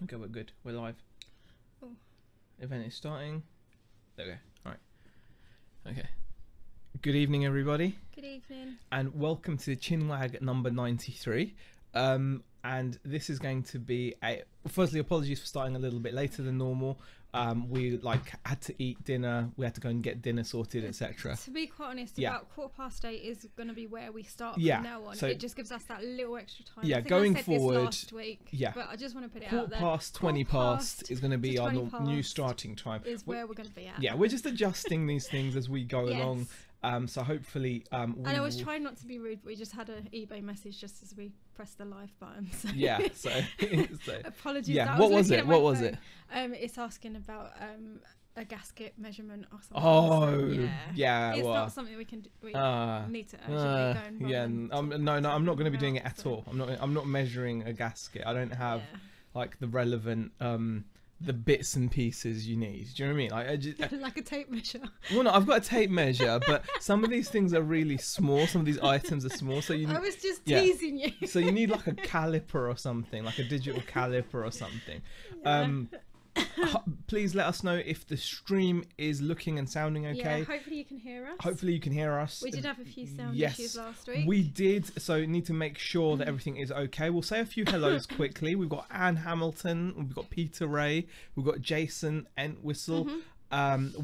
Okay, we're good. We're live. Oh. Event is starting. There we go. All right. Okay. Good evening, everybody. Good evening. And welcome to Chinwag number 93. And this is going to be a... Firstly, apologies for starting a little bit later than normal. We had to eat dinner. We had to go and get dinner sorted, etc. To be quite honest, Yeah. about 8:15 is going to be where we start Yeah, from now on. so- It just gives us that little extra time. Yeah, I think going I said forward, this last week, yeah. but I just want to put it out there. 20 past is going to be our 20 new past starting time. Is where we're going to be at. Yeah, we're just adjusting these things as we go Yes. along. So hopefully, And I was will- trying not to be rude, but we just had an eBay message just as we pressed the live button. So. Yeah. So, Apologies. yeah. I What was looking it? at my What was phone. it? It's asking about a gasket measurement or something. Oh, so, yeah. It's well, not something we can. We need to actually go and run yeah. and No, I'm not going to be figure doing out, it at so. all. I'm not measuring a gasket. I don't have like the relevant the bits and pieces you need. Do you know what I mean? Like, I just, like a tape measure. well, no, I've got a tape measure, but some of these things are really small. Some of these items are small, so you. I was just teasing you. So you need like a caliper or something, like a digital caliper or something. Please let us know if the stream is looking and sounding okay. Yeah, hopefully you can hear us. Hopefully you can hear us. We did have a few sound Yes, issues last week. we did. So need to make sure that everything is okay. We'll say a few hellos quickly. We've got Anne Hamilton. We've got Peter Ray. We've got Jason Entwistle.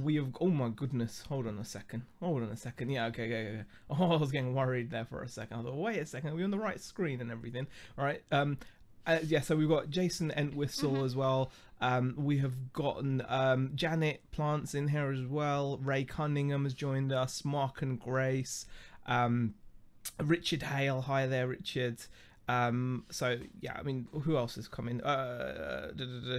We have. Oh my goodness! Hold on a second. Yeah. Okay. Oh, I was getting worried there for a second. I thought, wait a second. Are we on the right screen and everything? All right. Yeah. So we've got Jason Entwistle as well. We have gotten Janet Plants in here as well. Ray Cunningham has joined us. Mark and Grace. Richard Hale. Hi there, Richard. So yeah, I mean, who else is coming?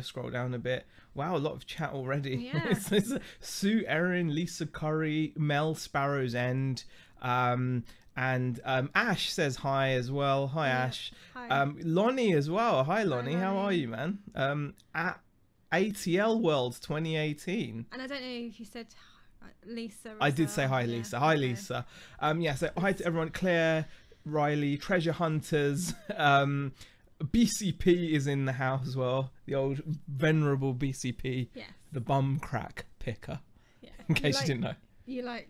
Scroll down a bit. Wow, a lot of chat already. Yeah. It's Sue Erin, Lisa Curry, Mel Sparrow's End, and Ash says hi as well. Hi, Yeah. Ash. Hi. Lonnie as well. Hi, Lonnie. How are Lonnie. you, man? At ATL World 2018. And I don't know if you said Lisa. I did say hi, Lisa. Hi, Lisa. Yeah. So hi to everyone. Claire, Riley, Treasure Hunters. BCP is in the house as well. The old venerable BCP. Yes. The bum crack picker. Yeah. In case you didn't know. You like.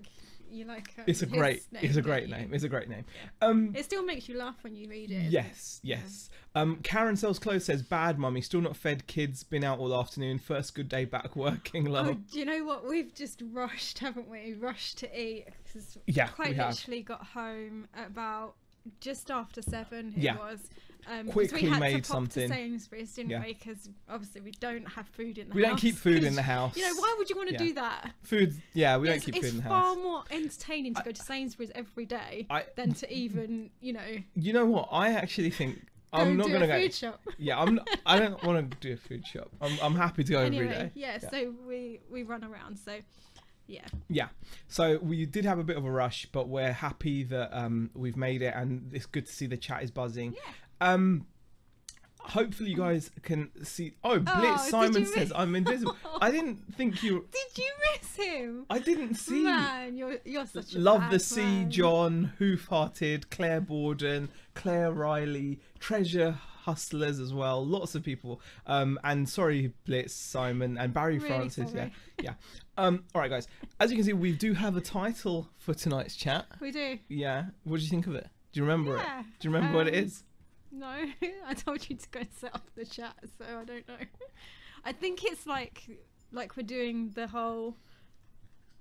It's a his great. name, It's a don't great you? name. It's a great name. It still makes you laugh when you read it. Yes. Karen Sells Clothes says, bad mummy, still not fed kids, been out all afternoon, first good day back working, love. Oh, do you know what? We've just rushed, haven't we? Rushed to eat. 'Cause Yeah, quite we have. literally got home at about just after 7. Yeah. It was. 'Cause Quickly we had made to pop something. to Sainsbury's, didn't Yeah. we? Because obviously we don't have food in the We house. don't keep food in 'cause, the house. You know, why would you want to Yeah. do that? Food, yeah, we don't It's keep food in the far house. more entertaining to go to Sainsbury's every day I- than to even, you know, You know what? I actually think go I'm not do gonna a go. food shop. Yeah, I don't want to do a food shop. I'm happy to go every Anyway, day. yeah, so we run around, so yeah. Yeah. So we did have a bit of a rush, but we're happy that we've made it, and it's good to see the chat is buzzing. Yeah. Hopefully you guys can see. Oh, Blitz did Simon you says I'm invisible. I didn't think you. Did you miss him? I didn't see. Man, you're such a Love bad the Sea, man. John, Hoof-Hearted, Claire Borden, Claire Riley, Treasure Hustlers as well. Lots of people. And sorry, Blitz, Simon, and Barry Really Francis. sorry. Yeah. All right, guys. As you can see, we do have a title for tonight's chat. We do. Yeah. What do you think of it? Do you remember Yeah, it? Do you remember what it is? No, I told you to go and set up the chat, so I don't know. I think it's like we're doing the whole.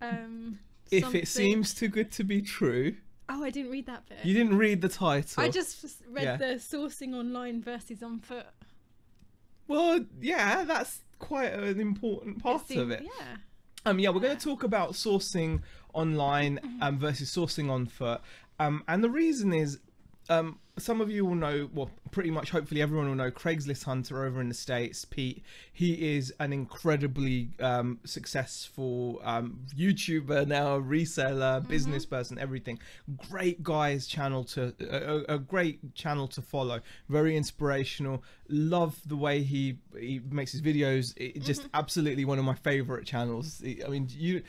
If something- it seems too good to be true. Oh, I didn't read that bit. You didn't read the title. I just read Yeah. the sourcing online versus on foot. Well, yeah, that's quite an important part of seemed- it. Yeah. Yeah, we're going to talk about sourcing online versus sourcing on foot. And the reason is, some of you will know, well, pretty much hopefully everyone will know Craigslist Hunter over in the States, Pete. He is an incredibly successful YouTuber now, reseller, business person, everything. Great guy's channel a great channel to follow. Very inspirational. Love the way he makes his videos. Just absolutely one of my favorite channels. I mean, you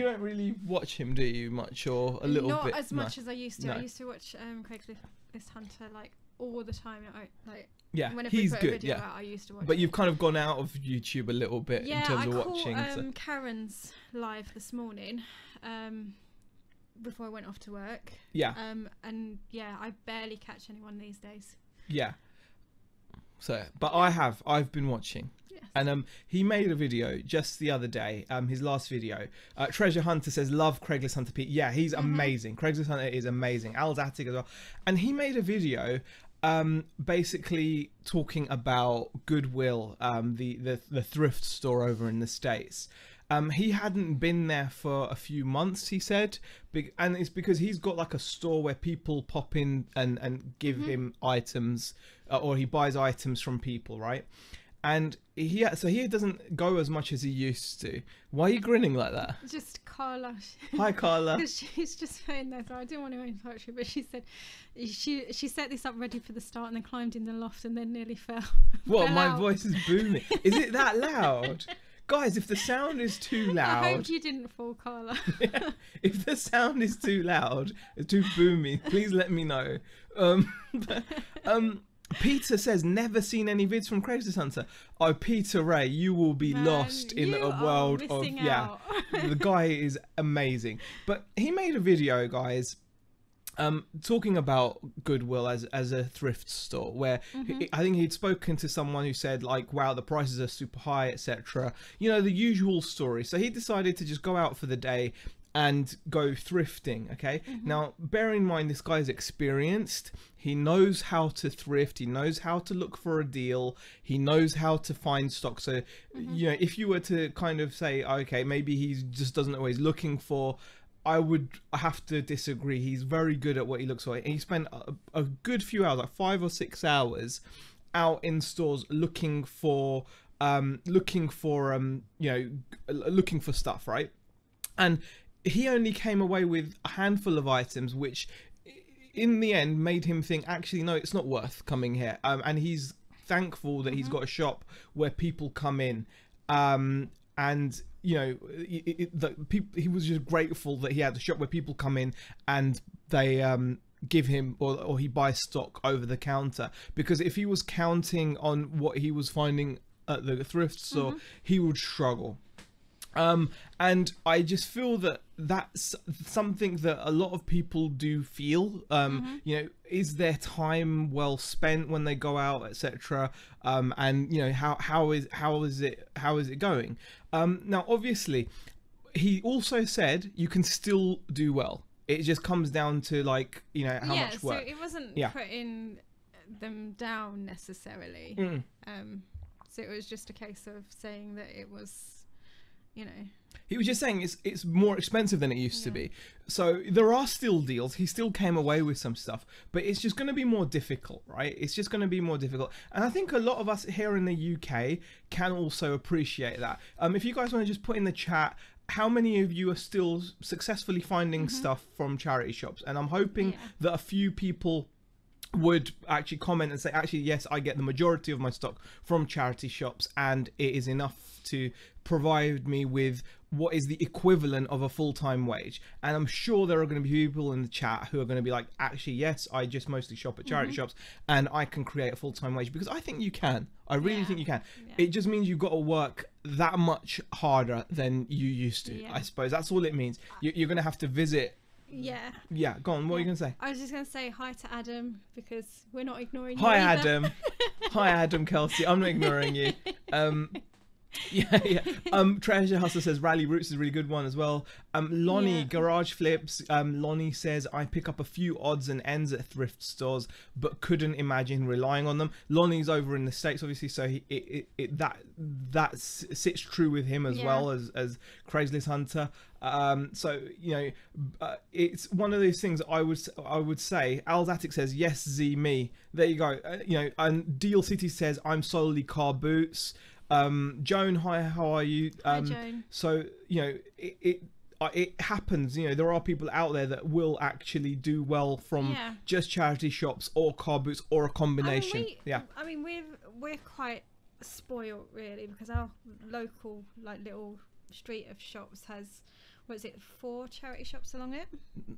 don't really watch him, do you, much, or a little Not bit? as much as I used to. No. I used to watch Craigslist Hunter like all the time. Like Yeah, Whenever he's we put good. a video Yeah, out, I used to watch but it. you've kind of gone out of YouTube a little bit in terms of watching. I So. caught Karen's live this morning before I went off to work. Yeah. And yeah, I barely catch anyone these days. Yeah. So, but I've been watching. Yes. And he made a video just the other day, his last video. Treasure Hunter says, love Craigslist Hunter Pete. Yeah, he's amazing. Craigslist Hunter is amazing. Al's Attic as well. And he made a video basically talking about Goodwill, the thrift store over in the States. He hadn't been there for a few months, he said, and it's because he's got like a store where people pop in and give him items, or he buys items from people, right? And he doesn't go as much as he used to. Why are you grinning like that? Just Carla. Hi, Carla. Because she's just saying there, so I didn't want to interrupt you, but she said she set this up ready for the start and then climbed in the loft and then nearly fell. What? fell My out. voice is booming. Is it that loud? Guys, if the sound is too loud... I hope you didn't fall, Carla. Yeah, if the sound is too loud, too boomy, please let me know. Peter says, never seen any vids from Craigslist Hunter. Oh, Peter Ray, you will be lost in a world of... Out. Yeah, the guy is amazing. But he made a video, guys, talking about Goodwill as a thrift store, where I think he'd spoken to someone who said like, wow, the prices are super high, etc. You know, the usual story. So he decided to just go out for the day and go thrifting. Okay, now bear in mind, this guy's experienced. He knows how to thrift. He knows how to look for a deal. He knows how to find stock. So you know, if you were to kind of say, okay, maybe he just doesn't know what he's looking for, I would have to disagree. He's very good at what he looks for. He spent a good few hours, like 5 or 6 hours, out in stores looking for stuff, right? And he only came away with a handful of items, which in the end made him think, actually, no, it's not worth coming here. And he's thankful that he's got a shop where people come in, and you know, he was just grateful that he had a shop where people come in and they give him, or he buys stock over the counter. Because if he was counting on what he was finding at the thrift store, he would struggle. And I just feel that that's something that a lot of people do feel. You know, is their time well spent when they go out, etc. And you know, how is it going? Now, obviously, he also said you can still do well. It just comes down to, like, you know, how much work. So it wasn't putting them down necessarily. So it was just a case of saying that it was, you know, he was just saying it's more expensive than it used to be. So there are still deals. He still came away with some stuff, but it's just going to be more difficult, right? It's just going to be more difficult. And I think a lot of us here in the UK can also appreciate that. If you guys want to just put in the chat, how many of you are still successfully finding stuff from charity shops? And I'm hoping that a few people would actually comment and say, actually, yes, I get the majority of my stock from charity shops, and it is enough to provide me with what is the equivalent of a full-time wage. And I'm sure there are going to be people in the chat who are going to be like, actually, yes, I just mostly shop at charity shops and I can create a full-time wage, because I think you can. I really think you can. It just means you've got to work that much harder than you used to. I suppose that's all it means. You're going to have to visit. Yeah, go on. What are you going to say? I was just going to say hi to Adam, because we're not ignoring you Hi, either. Adam. Hi, Adam Kelsey. I'm not ignoring you. Treasure Hustler says Rally Roots is a really good one as well. Lonnie Garage Flips, Lonnie says, I pick up a few odds and ends at thrift stores but couldn't imagine relying on them. Lonnie's over in the States, obviously, so that sits true with him as well as Craigslist Hunter. So you know, it's one of those things. I would say Al's Attic says, yes, Z me. There you go. You know, and Deal City says, I'm solely car boots. Joan, hi, how are you? Hi, Joan. So you know, it happens. You know, there are people out there that will actually do well from just charity shops or car boots or a combination. I mean, we're quite spoiled, really, because our local, like, little street of shops has what is it, 4 charity shops along it?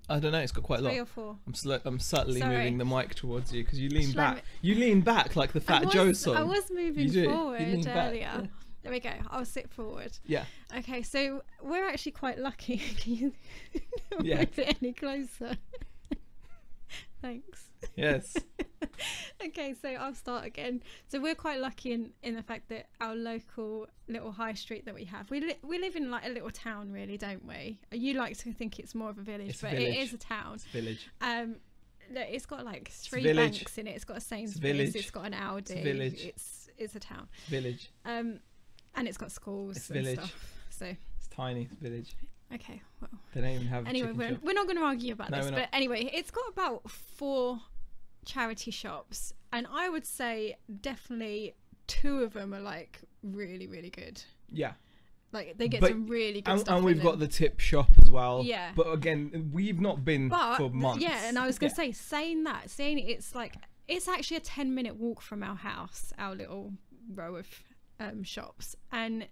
I don't know. It's got quite a lot. 3 or 4. I'm subtly Sorry. moving the mic towards you because you lean back. You lean back like the Fat Joe song. I was moving forward earlier. Yeah. There we go. I'll sit forward. Yeah. Okay, so we're actually quite lucky. Can you move it any closer? Thanks. Yes. Okay, so I'll start again. So we're quite lucky in the fact that our local little high street that we have, we live in like a little town, really, don't we? You like to think it's more of a village, but it is a town. It's a village. Look, it's got like 3 banks in it. It's got a Sainsbury's. It's got an Aldi. It's a village. It's a town. It's a village. And it's got schools it's and village. Stuff. So it's tiny. It's a village. Okay, well. They don't even have. Anyway, we're not going to argue about this, but anyway, it's got about 4 charity shops, and I would say definitely 2 of them are like really, really good. Yeah. Like they get some really good stuff. And we've got the tip shop as well. Yeah. But again, we've not been for months. Yeah, and I was going to say, saying it's like, it's actually a 10-minute walk from our house, our little row of shops, and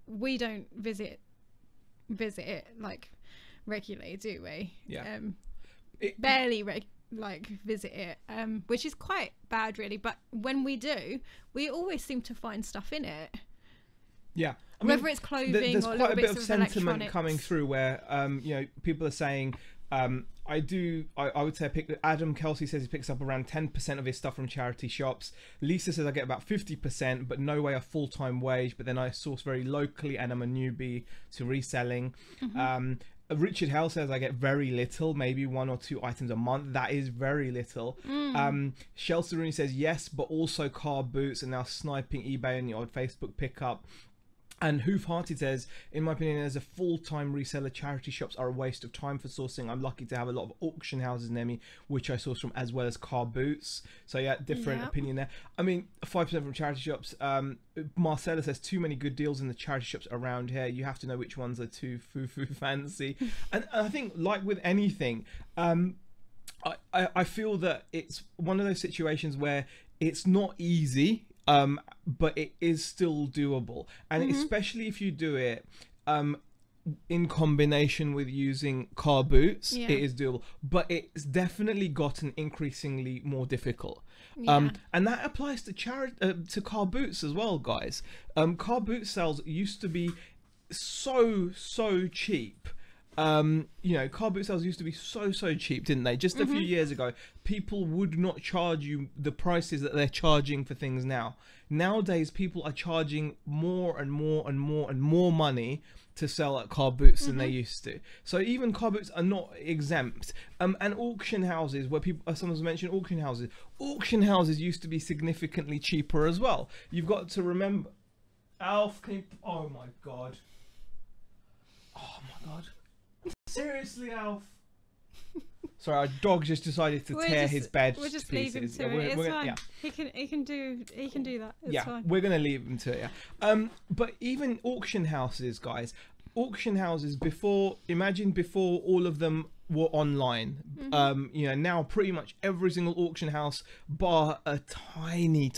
we don't visit it like regularly, do we? Yeah. Barely visit it, which is quite bad, really. But when we do, we always seem to find stuff in it. Yeah. I Whether it's clothing there's or quite a bit bits of sentiment electronics. coming through where people are saying I would say Adam Kelsey says he picks up around 10% of his stuff from charity shops. Lisa says I get about 50%, but no way a full-time wage, but then I source very locally and I'm a newbie to reselling. Richard Hell says I get very little, maybe 1 or 2 items a month. That is very little. Shel Saruni says yes, but also car boots and now sniping eBay and the odd Facebook pickup. And Hoof Hearted says, in my opinion, as a full-time reseller, charity shops are a waste of time for sourcing. I'm lucky to have a lot of auction houses near me, which I source from, as well as car boots. So yeah, different opinion there. I mean, 5% from charity shops. Marcella says, too many good deals in the charity shops around here. You have to know which ones are too foo-foo fancy. And I think, like with anything, I feel that it's one of those situations where it's not easy, but it is still doable, and especially if you do it in combination with using car boots, it is doable, but it's definitely gotten increasingly more difficult. And that applies to car boots as well, guys. Car boot sales used to be so cheap. Car boot sales used to be so cheap, didn't they? Just a few years ago, people would not charge you the prices that they're charging for things now. Nowadays, people are charging more and more money to sell at car boots than they used to. So even car boots are not exempt. And auction houses, where people, someone's mentioned auction houses used to be significantly cheaper as well. You've got to remember, Alf, oh my god. Seriously, Alf. Sorry, our dog just decided to tear his bed We'll just to leave him pieces. to it. It's fine. Yeah. He can do that. It's fine. We're gonna leave him to it. Yeah. But even auction houses, guys. Auction houses before all of them were online. Now pretty much every single auction house, bar a tiny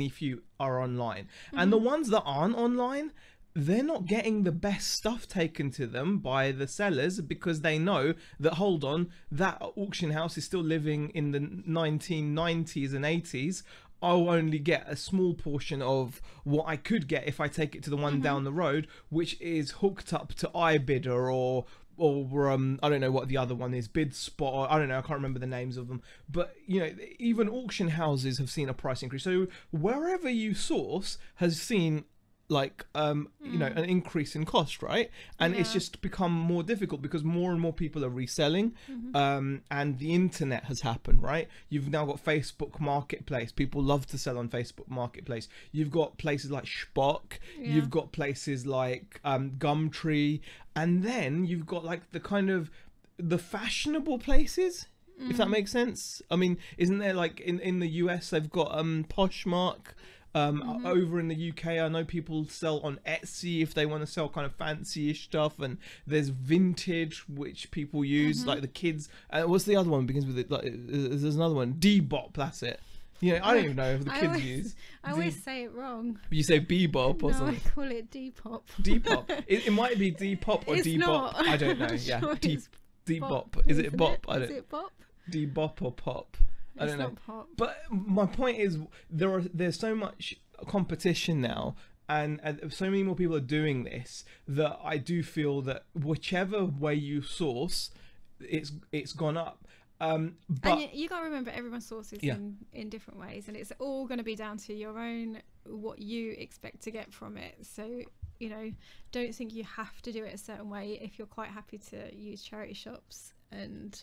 few, are online. And the ones that aren't online, they're not getting the best stuff taken to them by the sellers, because they know that, hold on, that auction house is still living in the 1990s and 80s. I'll only get a small portion of what I could get if I take it to the one down the road, which is hooked up to iBidder or I don't know what the other one is, BidSpot, or I don't know, I can't remember the names of them. But even auction houses have seen a price increase. So wherever you source has seen an increase in cost, right? And it's just become more difficult because more and more people are reselling, and the internet has happened, right? You've now got Facebook Marketplace. People love to sell on Facebook Marketplace. You've got places like Spock, you've got places like Gumtree, and then you've got like the kind of the fashionable places, if that makes sense. I mean, isn't there, like in the US they've got Poshmark. Over in the UK, I know people sell on Etsy if they want to sell kind of fancy-ish stuff, and there's Vintage, which people use, like the kids. What's the other one? Begins with it. Like, there's another one, Dbop. That's it. You know, I don't even know if the I kids always- use. I always say it wrong. You say bebop or No, I something. call it Depop. Depop. It might be Depop or It's Debop. not. I don't know. I'm Yeah, sure it's Debop. Is it isn't bop? I Is don't. it bop? Debop or pop. I don't It's know. not pop. But my point is, there's so much competition now, and so many more people are doing this, that I do feel that whichever way you source, it's gone up. But And you got to remember, everyone sources Yeah. in different ways, and it's all going to be down to your own, what you expect to get from it. So, you know, don't think you have to do it a certain way if you're quite happy to use charity shops and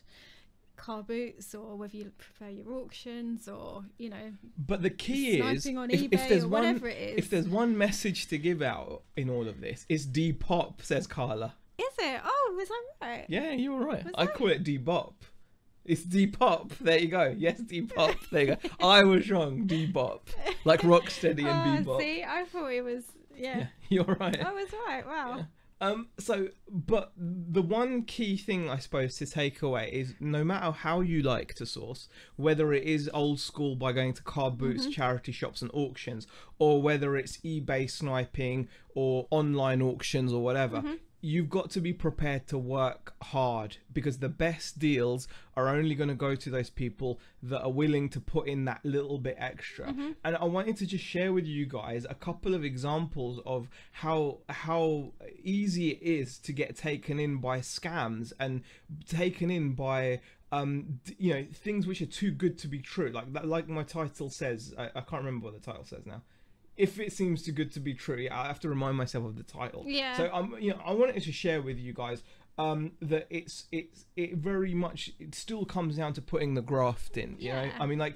car boots, or whether you prefer your auctions, or, you know, But the key is, sniping on if eBay there's or one, whatever it is. if there's one message to give out in all of this, it's Depop, says Carla. Is it? Oh, was I right? Yeah, you were right. Was I I? call it Debop. It's Depop. There you go. Yes, Depop. There you go. I was wrong. Debop, like Rocksteady and Bebop. See, I thought it was, Yeah, you're right. I was right. Wow. Yeah. But the one key thing I suppose to take away is, no matter how you like to source, whether it is old school by going to car boots, charity shops and auctions, or whether it's eBay sniping or online auctions or whatever, you've got to be prepared to work hard, because the best deals are only going to go to those people that are willing to put in that little bit extra. And I wanted to just share with you guys a couple of examples of how easy it is to get taken in by scams and taken in by you know, things which are too good to be true. Like my title says, I can't remember what the title says now. If it seems too good to be true, I have to remind myself of the title. Yeah. So you know, I wanted to share with you guys that it very much, it still comes down to putting the graft in. You know, I mean, like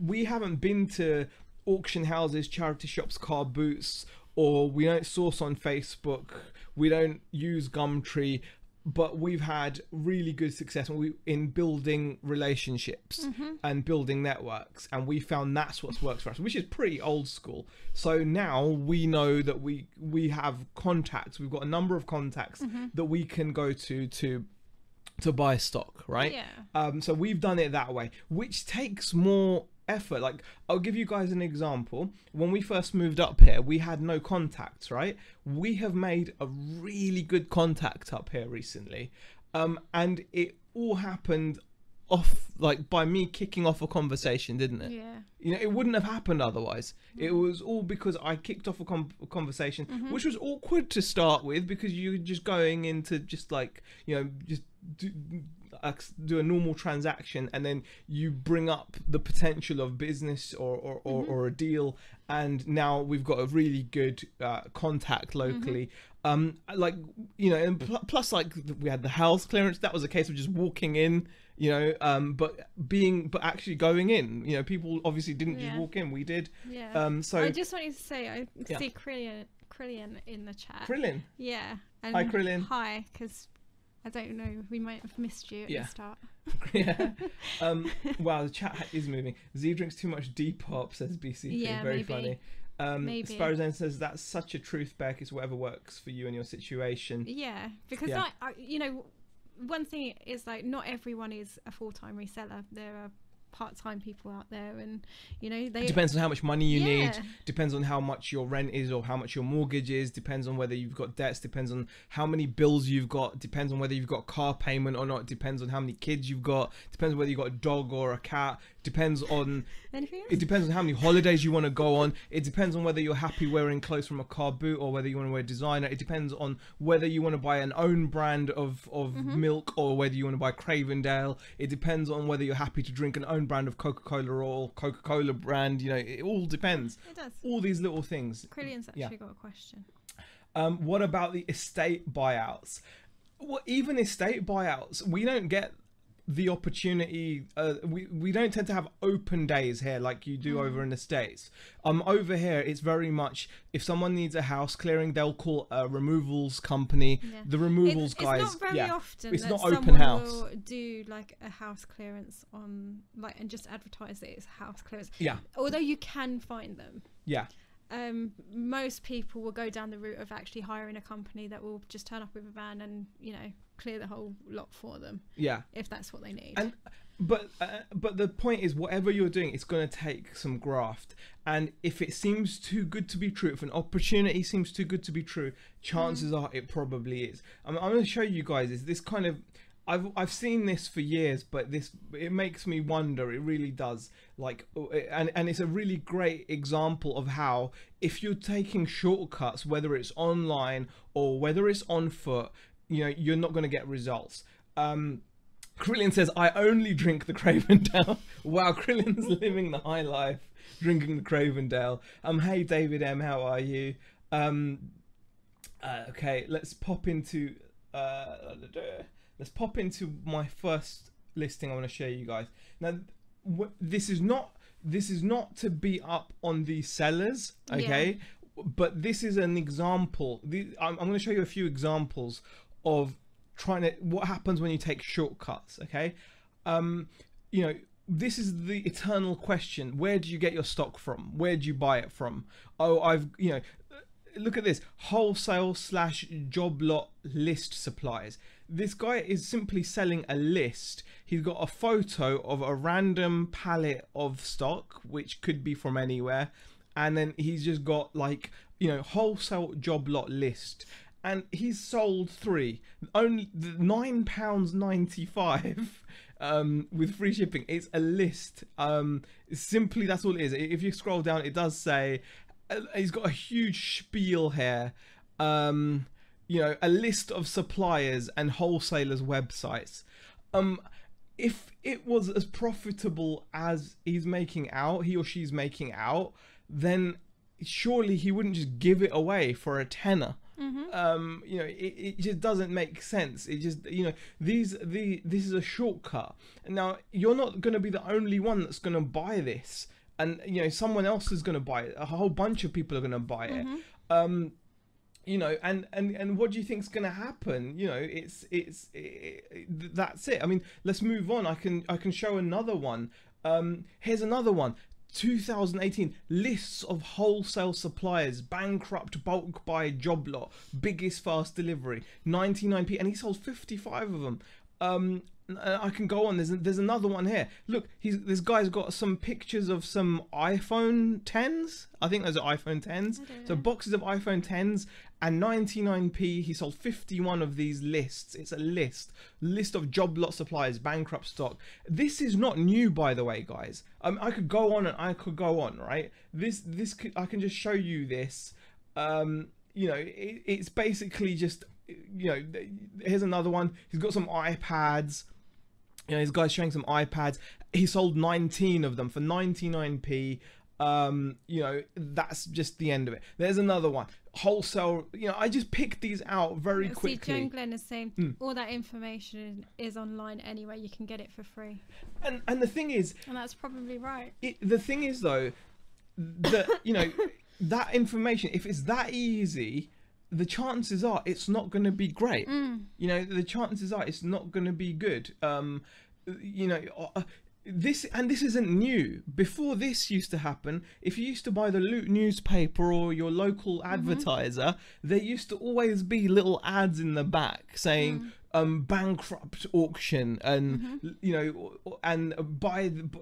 we haven't been to auction houses, charity shops, car boots, or we don't source on Facebook. We don't use Gumtree. But we've had really good success in building relationships and building networks, and we found that's what works for us, which is pretty old school. So now we know that we have contacts. We've got a number of contacts that we can go to buy stock, right? Yeah. So we've done it that way, which takes more effort. Like, I'll give you guys an example. When we first moved up here, we had no contacts, right? We have made a really good contact up here recently, and it all happened off, like, by me kicking off a conversation, didn't it? Yeah. You know, it wouldn't have happened otherwise. It was all because I kicked off a conversation, which was awkward to start with, because you're just going into just, like, you know, just do a normal transaction, and then you bring up the potential of business or a deal, and now we've got a really good contact locally. Like, you know, and plus, like, we had the house clearance. That was a case of just walking in, you know, but actually going in. You know, people obviously didn't just walk in. We did. Yeah. So I just wanted to say, I see Krillian in the chat. Krillin. Yeah. And Hi, Krillin. Hi, because I don't know, we might have missed you at the start. Yeah. Wow, the chat is moving. Z drinks too much Depop, says BCP. Yeah, Very maybe. funny. Maybe. Sparrowzen says that's such a truth, Beck. It's whatever works for you and your situation. Yeah, because I, you know, one thing is, like, not everyone is a full-time reseller. There are part-time people out there, and, you know, they Depends on how much money you need, depends on how much your rent is or how much your mortgage is, depends on whether you've got debts, depends on how many bills you've got, depends on whether you've got car payment or not, depends on how many kids you've got, depends on whether you've got a dog or a cat, depends on it depends on how many holidays you want to go on, it depends on whether you're happy wearing clothes from a car boot or whether you want to wear designer, it depends on whether you want to buy an own brand of milk or whether you want to buy Cravendale, it depends on whether you're happy to drink an own brand of Coca-Cola or Coca-Cola brand, you know, it all depends. It does. All these little things. Krillian's actually got a question. What about the estate buyouts? Well, even estate buyouts, we don't get the opportunity, we don't tend to have open days here like you do over in the States. Over here it's very much, if someone needs a house clearing, they'll call a removals company. The removals guys, it's not very often it's that not open someone house will do, like, a house clearance on, like, and just advertise that it's house clearance. Yeah, although you can find them. yeah. most people will go down the route of actually hiring a company that will just turn up with a van and, you know, clear the whole lot for them. Yeah. If that's what they need. And but the point is, whatever you're doing, it's going to take some graft. And if it seems too good to be true, if an opportunity seems too good to be true, chances are it probably is. I'm going to show you guys this kind of. I've seen this for years, but it makes me wonder. It really does. Like, and it's a really great example of how, if you're taking shortcuts, whether it's online or whether it's on foot, you know, you're not going to get results. Krillin says, I only drink the Cravendale. Wow, Krillin's living the high life, drinking the Cravendale. Hey David M, how are you? Okay, let's pop into my first listing I want to share you guys. Now, this is not to be up on the sellers, okay? Yeah. But this is an example. I'm going to show you a few examples of what happens when you take shortcuts, okay? You know, this is the eternal question. Where do you get your stock from? Where do you buy it from? Oh, you know, look at this, wholesale / job lot list supplies. This guy is simply selling a list. He's got a photo of a random pallet of stock, which could be from anywhere. And then he's just got, like, you know, wholesale job lot list. And he's sold 3, only £9.95 with free shipping. It's a list. Simply, that's all it is. If you scroll down, it does say, he's got a huge spiel here. You know, a list of suppliers and wholesalers' websites. If it was as profitable as he or she's making out, then surely he wouldn't just give it away for a tenner. Mm-hmm. You know, it just doesn't make sense. It just, you know, this is a shortcut. Now, you're not going to be the only one that's going to buy this, and, you know, someone else is going to buy it. A whole bunch of people are going to buy it. Mm-hmm. You know, and what do you think's going to happen? You know, that's it. I mean, let's move on. I can show another one. Here's another one. 2018 lists of wholesale suppliers, bankrupt bulk buy job lot, biggest fast delivery, 99p, and he sold 55 of them. I can go on. There's another one here. Look, this guy's got some pictures of some iPhone 10s. I think those are iPhone 10s. So boxes of iPhone 10s and 99p. He sold 51 of these lists. It's a list of job lot suppliers, bankrupt stock. This is not new, by the way, guys. I could go on and I could go on, right? I can just show you this. You know, it's basically just, you know, here's another one. He's got some iPads. You know, this guy's showing some iPads. He sold 19 of them for 99p. You know, that's just the end of it. There's another one. Wholesale, you know, I just picked these out very quickly. See, Joan Glenn is saying all that information is online anyway. You can get it for free. And the thing is... And that's probably right. The thing is, though, that, you know, that information, if it's that easy, the chances are it's not going to be great. You know, the chances are it's not going to be good. You know, this isn't new. Before this used to happen, if you used to buy the Loot newspaper or your local advertiser, there used to always be little ads in the back saying bankrupt auction, and you know, and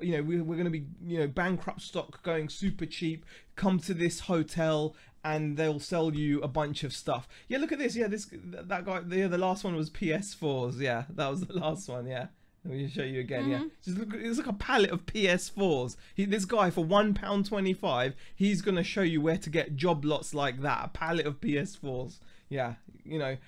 you know, we're going to be, you know, bankrupt stock going super cheap. Come to this hotel and they'll sell you a bunch of stuff. Yeah, look at this. Yeah, that guy. Yeah, the last one was PS4s. Yeah, that was the last one. Yeah. Let me show you again. Yeah, just look, it's like a pallet of PS4s. This guy, for £1.25, he's gonna show you where to get job lots like that. A pallet of PS4s. Yeah, you know.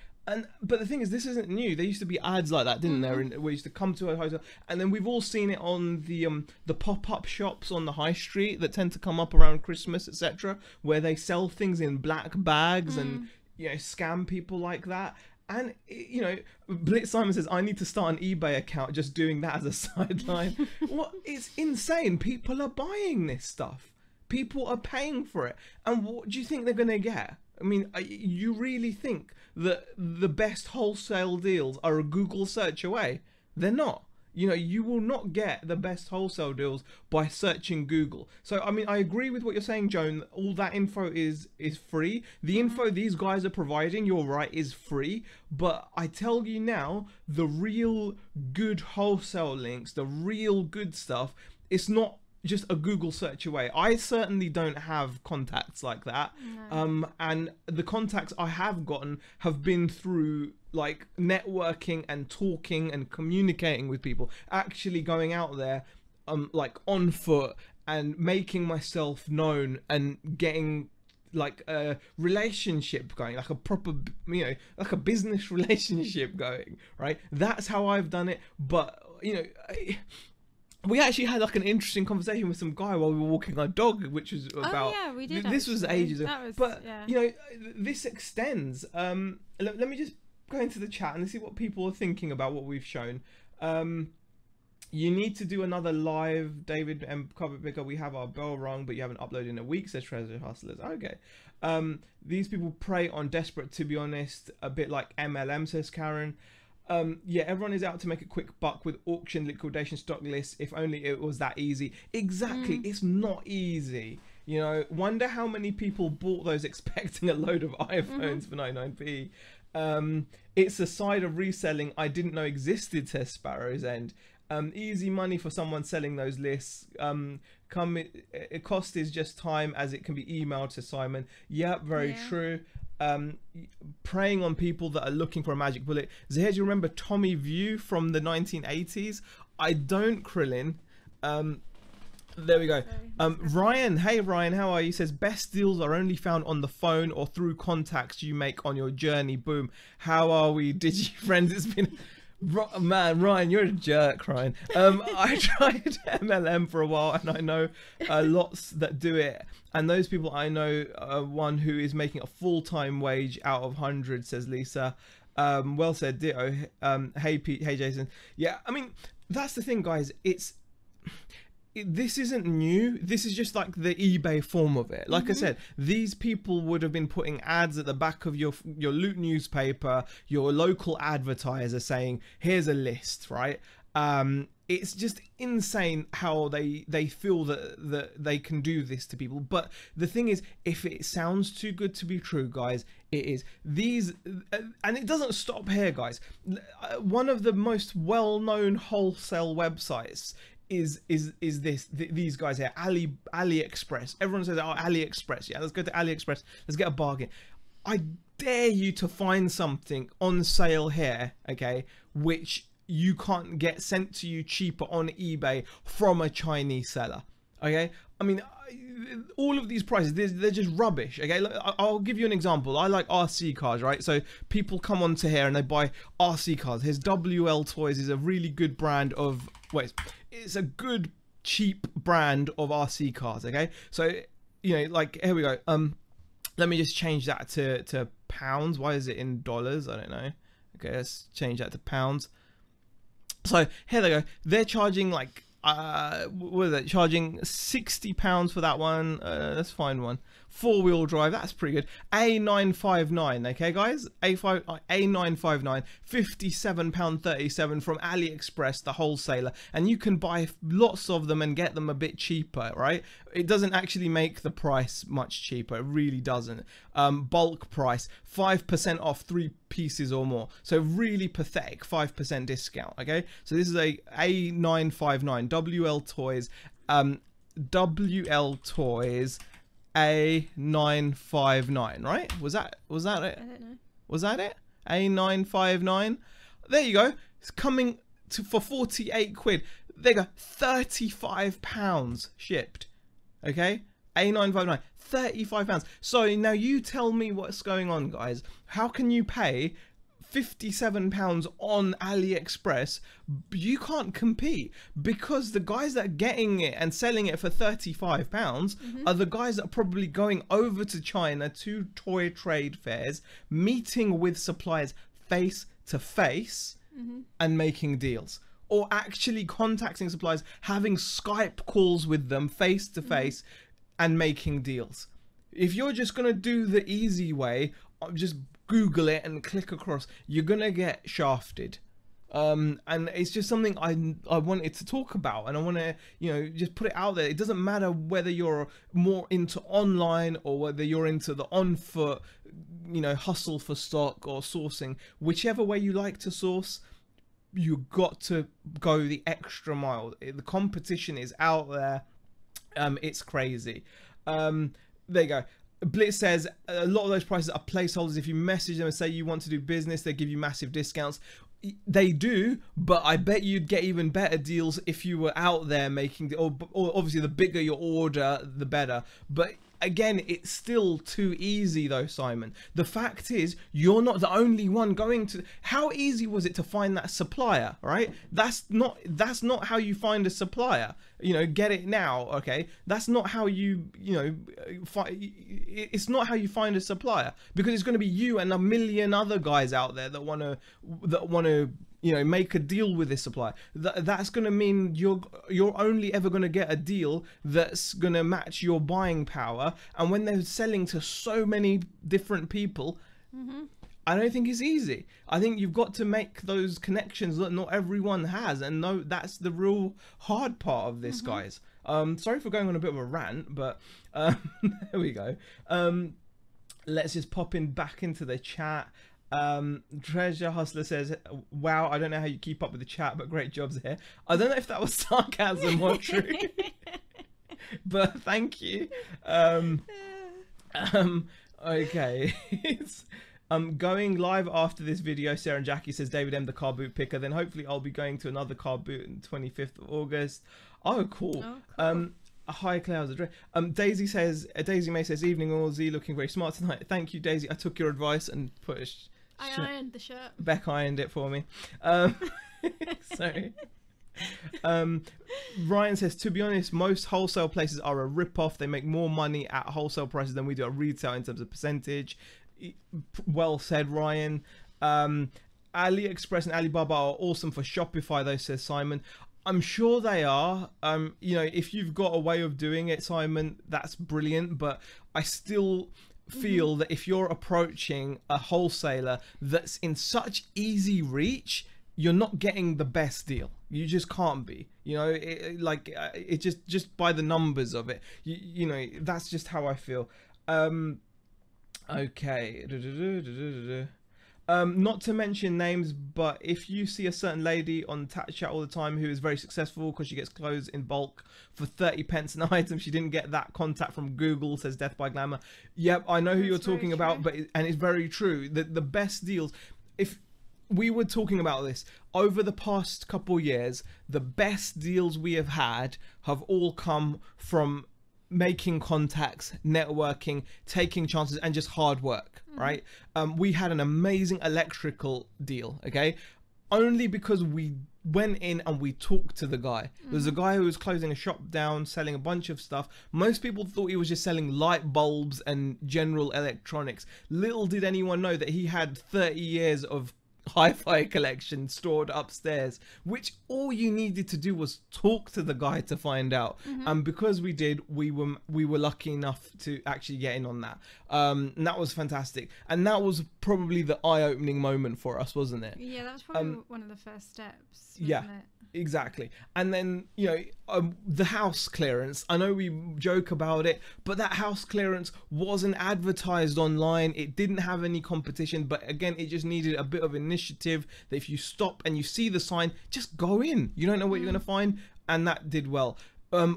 But the thing is, this isn't new. There used to be ads like that, didn't there? And we used to come to a hotel, and then we've all seen it on the pop-up shops on the high street that tend to come up around Christmas, etc., where they sell things in black bags and, you know, scam people like that. And, you know, Blitz Simon says, I need to start an eBay account just doing that as a sideline. What? It's insane. People are buying this stuff. People are paying for it. And what do you think they're going to get? I mean, you really think that the best wholesale deals are a Google search away? They're not. You know, you will not get the best wholesale deals by searching Google. So, I mean, I agree with what you're saying, Joan. All that info is free. The info these guys are providing, you're right, is free. But I tell you now, the real good wholesale links, the real good stuff, it's not just a Google search away. I certainly don't have contacts like that. No. And the contacts I have gotten have been through like networking and talking and communicating with people, actually going out there like on foot and making myself known and getting like a relationship going, like a proper, you know, like a business relationship going, right? That's how I've done it. But you know, we actually had like an interesting conversation with some guy while we were walking our dog, which was about, oh, yeah, we did this was ages ago. But yeah. you know, this extends. Let me just go into the chat and see what people are thinking about what we've shown. You need to do another live, David and Cover Bigger. We have our bell rung, but you haven't uploaded in a week, says Treasure Hustlers. Okay. These people prey on desperate, to be honest, a bit like MLM, says Karen. Yeah, everyone is out to make a quick buck with auction, liquidation, stock lists. If only it was that easy. Exactly. It's not easy. You know, wonder how many people bought those expecting a load of iPhones for 99p. It's a side of reselling I didn't know existed, says Sparrow's End. Easy money for someone selling those lists. It cost is just time, as it can be emailed to Simon. Yep, very true. Preying on people that are looking for a magic bullet. Zahir, do you remember Tommy View from the 1980s? I don't, Krillin. There we go. Ryan, hey Ryan, how are you? Says best deals are only found on the phone or through contacts you make on your journey. Boom. How are we, Digi friends? It's been... Man, Ryan, you're a jerk, Ryan. I tried MLM for a while, and I know lots that do it. And those people I know, one who is making a full-time wage out of hundreds, says Lisa. Well said, ditto. Hey Pete, hey Jason. Yeah, I mean, that's the thing, guys. This isn't new. This is just like the eBay form of it. Like I said, these people would have been putting ads at the back of your loot newspaper, your local advertiser saying, here's a list, right? It's just insane how they feel that they can do this to people. But the thing is, if it sounds too good to be true, guys, it is. These, and it doesn't stop here, guys. One of the most well-known wholesale websites is these guys here, AliExpress. Everyone says, oh, AliExpress. Yeah, let's go to AliExpress. Let's get a bargain. I dare you to find something on sale here, okay, which you can't get sent to you cheaper on eBay from a Chinese seller. Okay, I mean, all of these prices, they're just rubbish. Okay, I'll give you an example. I like RC cars, right? So people come onto here and they buy RC cars. Here's WL Toys is a really good brand of, wait, it's a good cheap brand of RC cars. Okay, so you know, like, here we go. Let me just change that to pounds. Why is it in dollars? I don't know. Okay, let's change that to pounds. So here they go. They're charging like what is it? Charging £60 for that one. Let's find one. 4-wheel drive. That's pretty good. A959. Okay, guys. A959. £57.37 from AliExpress, the wholesaler, and you can buy lots of them and get them a bit cheaper, right? It doesn't actually make the price much cheaper. It really doesn't. Bulk price, 5% off 3 pieces or more. So really pathetic 5% discount. Okay, so this is a A959 WL Toys. WL Toys A959, right? Was that it? I don't know. Was that it? A959. There you go. It's coming to for 48 quid. There you go. £35 shipped. Okay, A959, £35. So now you tell me what's going on, guys. How can you pay £57 on AliExpress? You can't compete, because the guys that are getting it and selling it for £35 are the guys that are probably going over to China to toy trade fairs, meeting with suppliers face to face and making deals, or actually contacting suppliers, having Skype calls with them face to face and making deals. If you're just going to do the easy way, just Google it and click across, you're going to get shafted. And it's just something I wanted to talk about, and I want to, you know, just put it out there. It doesn't matter whether you're more into online or whether you're into the on foot, you know, hustle for stock or sourcing. Whichever way you like to source, you got to go the extra mile. The competition is out there. It's crazy. There you go. Blitz says a lot of those prices are placeholders. If you message them and say you want to do business, they give you massive discounts. They do, but I bet you'd get even better deals if you were out there making, or obviously the bigger your order, the better. But again, it's still too easy though, Simon. The fact is, you're not the only one going to. How easy was it to find that supplier, right? That's not how you find a supplier. You know, get it now, okay? That's not how you know, it's not how you find a supplier, because it's going to be you and a million other guys out there that want to you know, make a deal with this supplier. That's going to mean you're only ever going to get a deal that's going to match your buying power. And when they're selling to so many different people, I don't think it's easy. I think you've got to make those connections that not everyone has, and no, that's the real hard part of this, guys. Sorry for going on a bit of a rant, but there we go. Let's just pop in back into the chat. Treasure Hustler says, wow, I don't know how you keep up with the chat, but great jobs here. I don't know if that was sarcasm or true, but thank you. Okay. Going live after this video, Sarah and Jackie says David M, the car boot picker. Then hopefully I'll be going to another car boot on 25th of August. Oh, cool. Hi, Clouds. Daisy says, Daisy May says, evening Aussie, looking very smart tonight. Thank you, Daisy. I took your advice and put a I ironed the shirt. Beck ironed it for me. Sorry. Ryan says, to be honest, most wholesale places are a rip-off. They make more money at wholesale prices than we do at retail in terms of percentage. Well said, Ryan. AliExpress and Alibaba are awesome for Shopify though, says Simon. I'm sure they are. You know, if you've got a way of doing it, Simon, that's brilliant. But I still feel that if you're approaching a wholesaler that's in such easy reach, you're not getting the best deal. You just can't be. You know, it just by the numbers of it. You know, that's just how I feel. Okay. Not to mention names, but if you see a certain lady on Chat all the time who is very successful because she gets clothes in bulk for 30 pence an item, she didn't get that contact from Google, says Death by Glamour. Yep, I know who you're talking about, and it's very true. The best deals, if we were talking about this over the past couple years, the best deals we have had have all come from making contacts, networking, taking chances, and just hard work, right? We had an amazing electrical deal, okay? Only because we went in and we talked to the guy. There's a guy who was closing a shop down, selling a bunch of stuff. Most people thought he was just selling light bulbs and general electronics. Little did anyone know that he had 30 years of hi-fi collection stored upstairs, which all you needed to do was talk to the guy to find out. And because we did, we were lucky enough to actually get in on that. And that was fantastic, and that was probably the eye-opening moment for us, wasn't it? Yeah, that was probably one of the first steps, yeah, wasn't it? Exactly. And then, you know, the house clearance, I know we joke about it, but that house clearance wasn't advertised online. It didn't have any competition, but again, it just needed a bit of initiative, that if you stop and you see the sign, just go in. You don't know what you're going to find, and that did well.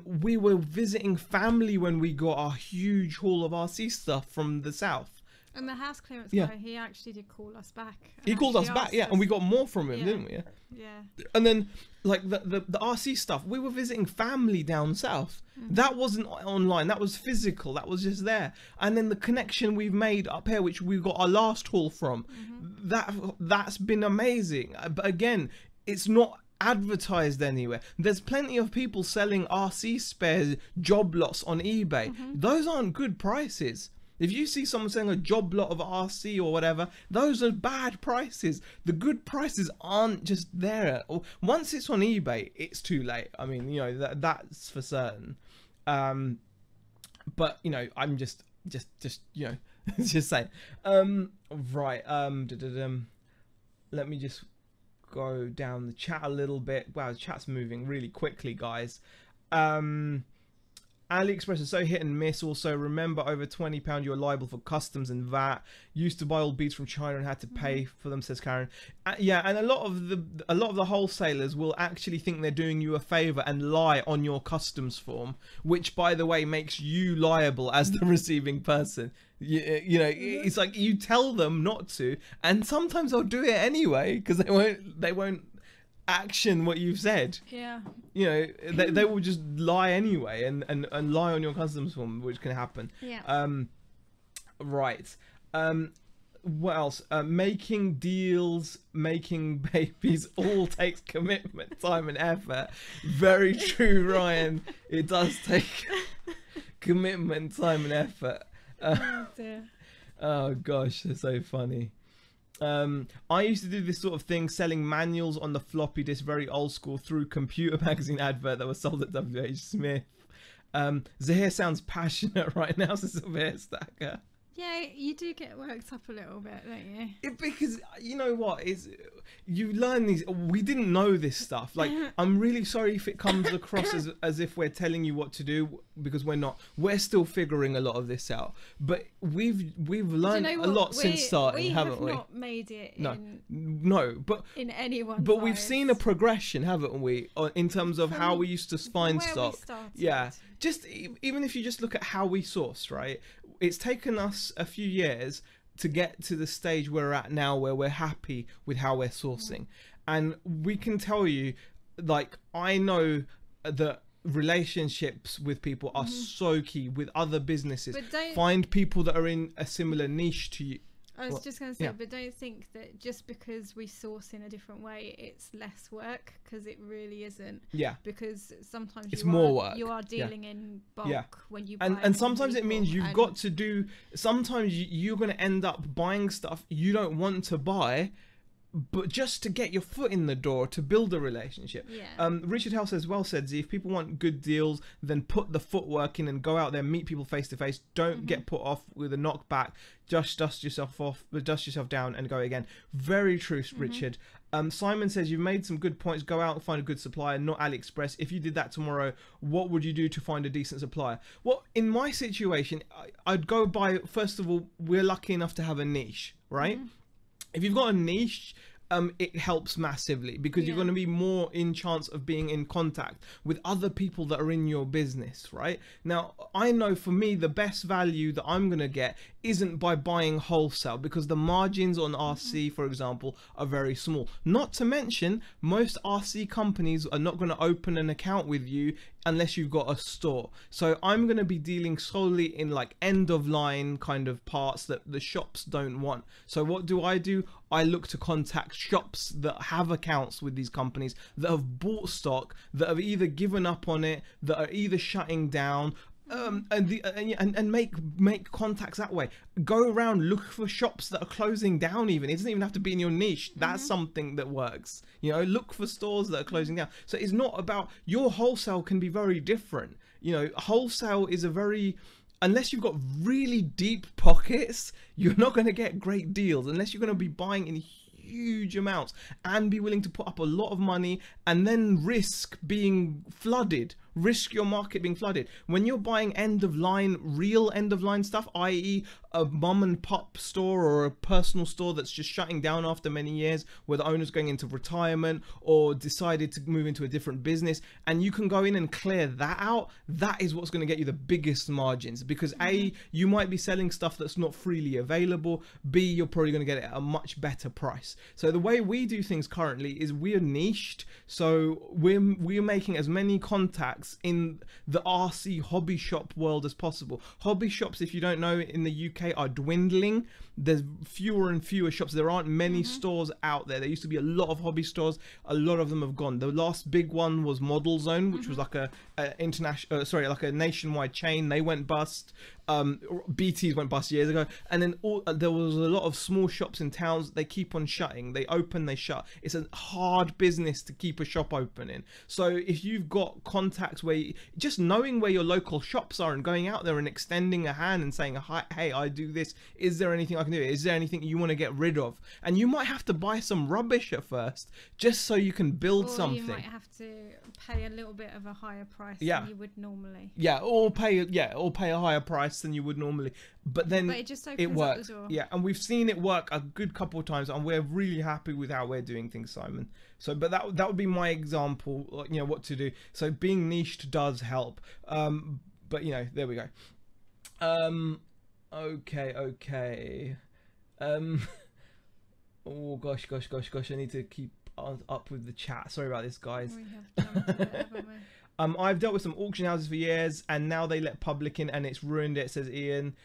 We were visiting family when we got our huge haul of RC stuff from the south. And the house clearance guy, he actually did call us back. He called us back, and we got more from him, didn't we? Yeah. And then, like, the RC stuff, we were visiting family down south. That wasn't online, that was physical, that was just there. And then the connection we've made up here, which we got our last haul from, that's been amazing. But again, it's not advertised anywhere. There's plenty of people selling RC spares job lots on eBay. Those aren't good prices. If you see someone selling a job lot of RC or whatever, those are bad prices. The good prices aren't just there. Once it's on eBay, it's too late. I mean, you know, that's for certain. But, you know, I'm just you know, just saying. Right. Let me just go down the chat a little bit. Wow, the chat's moving really quickly, guys. AliExpress is so hit and miss. Also, remember, over £20 you're liable for customs and VAT. Used to buy all beads from China and had to pay for them, says Karen. Yeah, and a lot of the wholesalers will actually think they're doing you a favor and lie on your customs form, which, by the way, makes you liable as the receiving person. You know, it's like you tell them not to, and sometimes they'll do it anyway because they won't action what you've said. Yeah, you know, they will just lie anyway and lie on your customs form, which can happen. Yeah. Right. What else? Making deals, making babies all takes commitment, time and effort. Very true, Ryan. It does take commitment, time and effort. Oh dear. Oh gosh, they're so funny. I used to do this sort of thing, selling manuals on the floppy disk, very old school, through computer magazine advert that was sold at WH Smith. Zahir sounds passionate right now, says Zahir Stacker. Yeah, you do get worked up a little bit, don't you? Because you know what is, you learn these. We didn't know this stuff. Like, I'm really sorry if it comes across as if we're telling you what to do, because we're not. We're still figuring a lot of this out. But we've learned a lot since starting, haven't we? We have not made it. But in anyone's But we've eyes. seen a progression, haven't we, in terms of how we used to find stock. Yeah, just even if you just look at how we source, right? It's taken us a few years to get to the stage we're at now, where we're happy with how we're sourcing. And we can tell you, like, I know that relationships with people are so key with other businesses. Find people that are in a similar niche to you. I was just going to say, but don't think that just because we source in a different way, it's less work, because it really isn't. Yeah. Because sometimes it's more work. You are dealing in bulk when you buy. And sometimes it means you've got to do. Sometimes you're going to end up buying stuff you don't want to buy, but just to get your foot in the door, to build a relationship. Richard House says, well said, Z, if people want good deals, then put the footwork in and go out there, meet people face to face. Don't get put off with a knockback. Just dust yourself down and go again. Very true, Richard. Simon says, you've made some good points. Go out and find a good supplier, not AliExpress. If you did that tomorrow, what would you do to find a decent supplier? Well, in my situation, I'd go by, first of all, we're lucky enough to have a niche, right? If you've got a niche, it helps massively, because you're going to be more in chance of being in contact with other people that are in your business, right? Now, I know for me, the best value that I'm going to get isn't by buying wholesale, because the margins on RC, for example, are very small. Not to mention, most RC companies are not going to open an account with you unless you've got a store. So I'm going to be dealing solely in like end of line kind of parts that the shops don't want. So what do? I look to contact shops that have accounts with these companies, that have bought stock, that have either given up on it, that are either shutting down, and make contacts that way. Go around, look for shops that are closing down. Even it doesn't even have to be in your niche. That's something that works. You know, look for stores that are closing down. So it's not about, your wholesale can be very different. You know, wholesale is a very, unless you've got really deep pockets, you're not going to get great deals unless you're going to be buying in huge amounts and be willing to put up a lot of money and then risk being flooded. Risk your market being flooded. When you're buying end of line, real end of line stuff, i.e. a mum and pop store or a personal store that's just shutting down after many years, where the owner's going into retirement or decided to move into a different business, and you can go in and clear that out, that is what's going to get you the biggest margins, because A, you might be selling stuff that's not freely available, B, you're probably going to get it at a much better price. So the way we do things currently is we're niched, so we're making as many contacts in the RC hobby shop world as possible. Hobby shops, if you don't know, in the UK are dwindling. There's fewer and fewer shops. There aren't many stores out there. There used to be a lot of hobby stores. A lot of them have gone. The last big one was Model Zone, which was like a international, like a nationwide chain. They went bust. BT's went bust years ago, and then there was a lot of small shops in towns. They keep on shutting. They open, they shut. It's a hard business to keep a shop open in. So if you've got contacts where just knowing where your local shops are and going out there and extending a hand and saying, "Hi, hey, I do this. Is there anything I can do? Is there anything you want to get rid of?" And you might have to buy some rubbish at first just so you can build something. You might have to pay a little bit of a higher price Yeah. than you would normally. Yeah, or pay a higher price than you would normally. But then It just opens it up works. the door. Yeah, and we've seen it work a good couple of times, and we're really happy with how we're doing things, Simon. So, but that would be my example, you know, what to do. So being niched does help. But you know, there we go. Okay. Oh gosh, I need to keep up with the chat. Sorry about this, guys. We have jumped a bit, haven't we? I've dealt with some auction houses for years, and now they let public in, and it's ruined it, says Ian.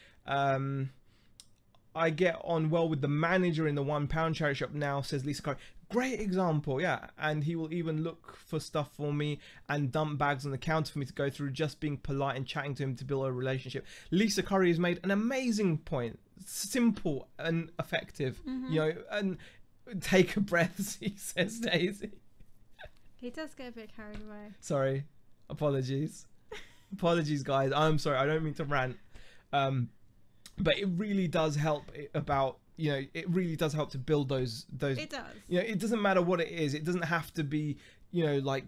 I get on well with the manager in the £1 charity shop now, says Lisa Curry. Great example, yeah. And he will even look for stuff for me and dump bags on the counter for me to go through, just being polite and chatting to him to build a relationship. Lisa Curry has made an amazing point. Simple and effective, you know, and take a breath, he says, Daisy. He does get a bit carried away. Sorry. Apologies, guys. I'm sorry. I don't mean to rant. But it really does help about, you know, it really does help to build those. It does. You know, it doesn't matter what it is. It doesn't have to be, you know, like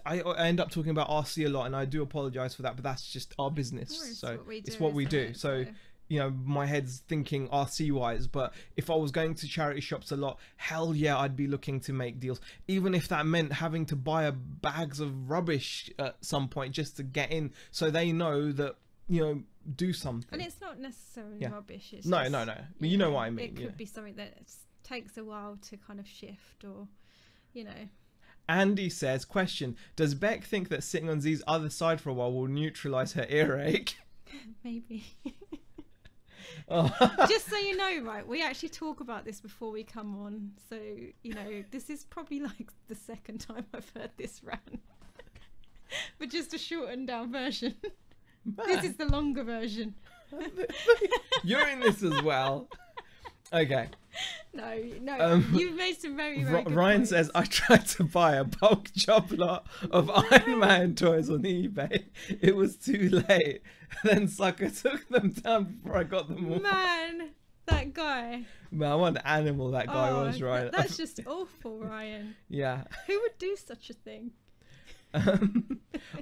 I end up talking about RC a lot, and I do apologize for that, but that's just our business. So it's what we do. So, you know, my head's thinking RC wise, but if I was going to charity shops a lot, hell yeah, I'd be looking to make deals, even if that meant having to buy bags of rubbish at some point just to get in, so they know that, you know, do something. And it's not necessarily rubbish. It's no. just, You know what I mean. It could be something that takes a while to kind of shift, or, you know. Andy says, question, does Beck think that sitting on Z's other side for a while will neutralise her earache? Maybe. Oh. Just so you know, right, we actually talk about this before we come on, so you know, this is probably like the second time I've heard this rant. But just a shortened down version. Man. This is the longer version. You're in this as well. Okay. No, you've made some very good Ryan points. says, I tried to buy a bulk job lot of Iron Man toys on eBay. It was too late. Then sucker took them down before I got them all. Man, that guy. Man, what an animal that guy was, Ryan. That's just awful, Ryan. Yeah. Who would do such a thing?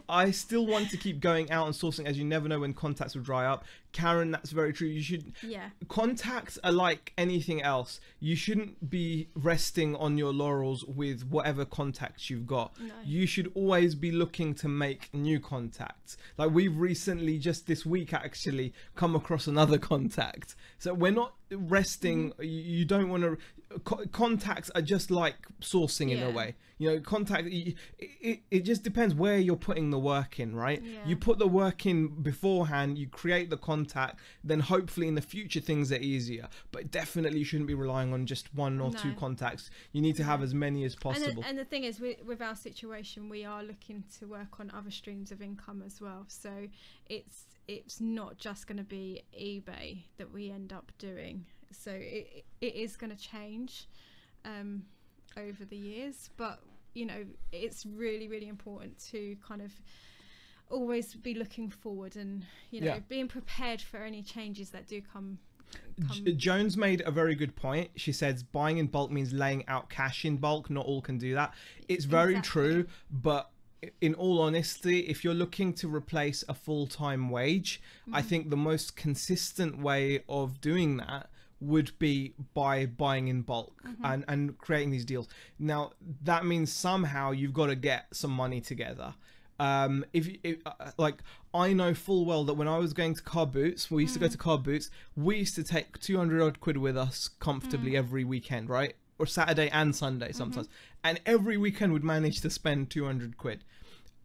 I still want to keep going out and sourcing, as you never know when contacts will dry up. Karen, that's very true. You should. Yeah. Contacts are like anything else. You shouldn't be resting on your laurels with whatever contacts you've got. No. You should always be looking to make new contacts. Like we've recently, just this week actually, come across another contact. So we're not resting. You don't want to. Contacts are just like sourcing in a way. You know, contact. It just depends where you're putting the work in, right? Yeah. You put the work in beforehand. You create the contact. Then hopefully in the future things are easier. But definitely you shouldn't be relying on just one or two contacts. You need to have as many as possible. And the thing is, with our situation, we are looking to work on other streams of income as well. So it's not just going to be eBay that we end up doing. So it is going to change over the years, but you know, it's really, really important to kind of always be looking forward and, you know, being prepared for any changes that do come. Jones made a very good point. She says buying in bulk means laying out cash in bulk. Not all can do that. It's very true, but in all honesty, if you're looking to replace a full-time wage, I think the most consistent way of doing that would be by buying in bulk and creating these deals. Now that means somehow you've got to get some money together. Like I know full well that when I was going to Car Boots, we used to go to Car Boots, we used to take 200 odd quid with us comfortably every weekend, right? Or Saturday and Sunday sometimes, and every weekend we'd manage to spend 200 quid.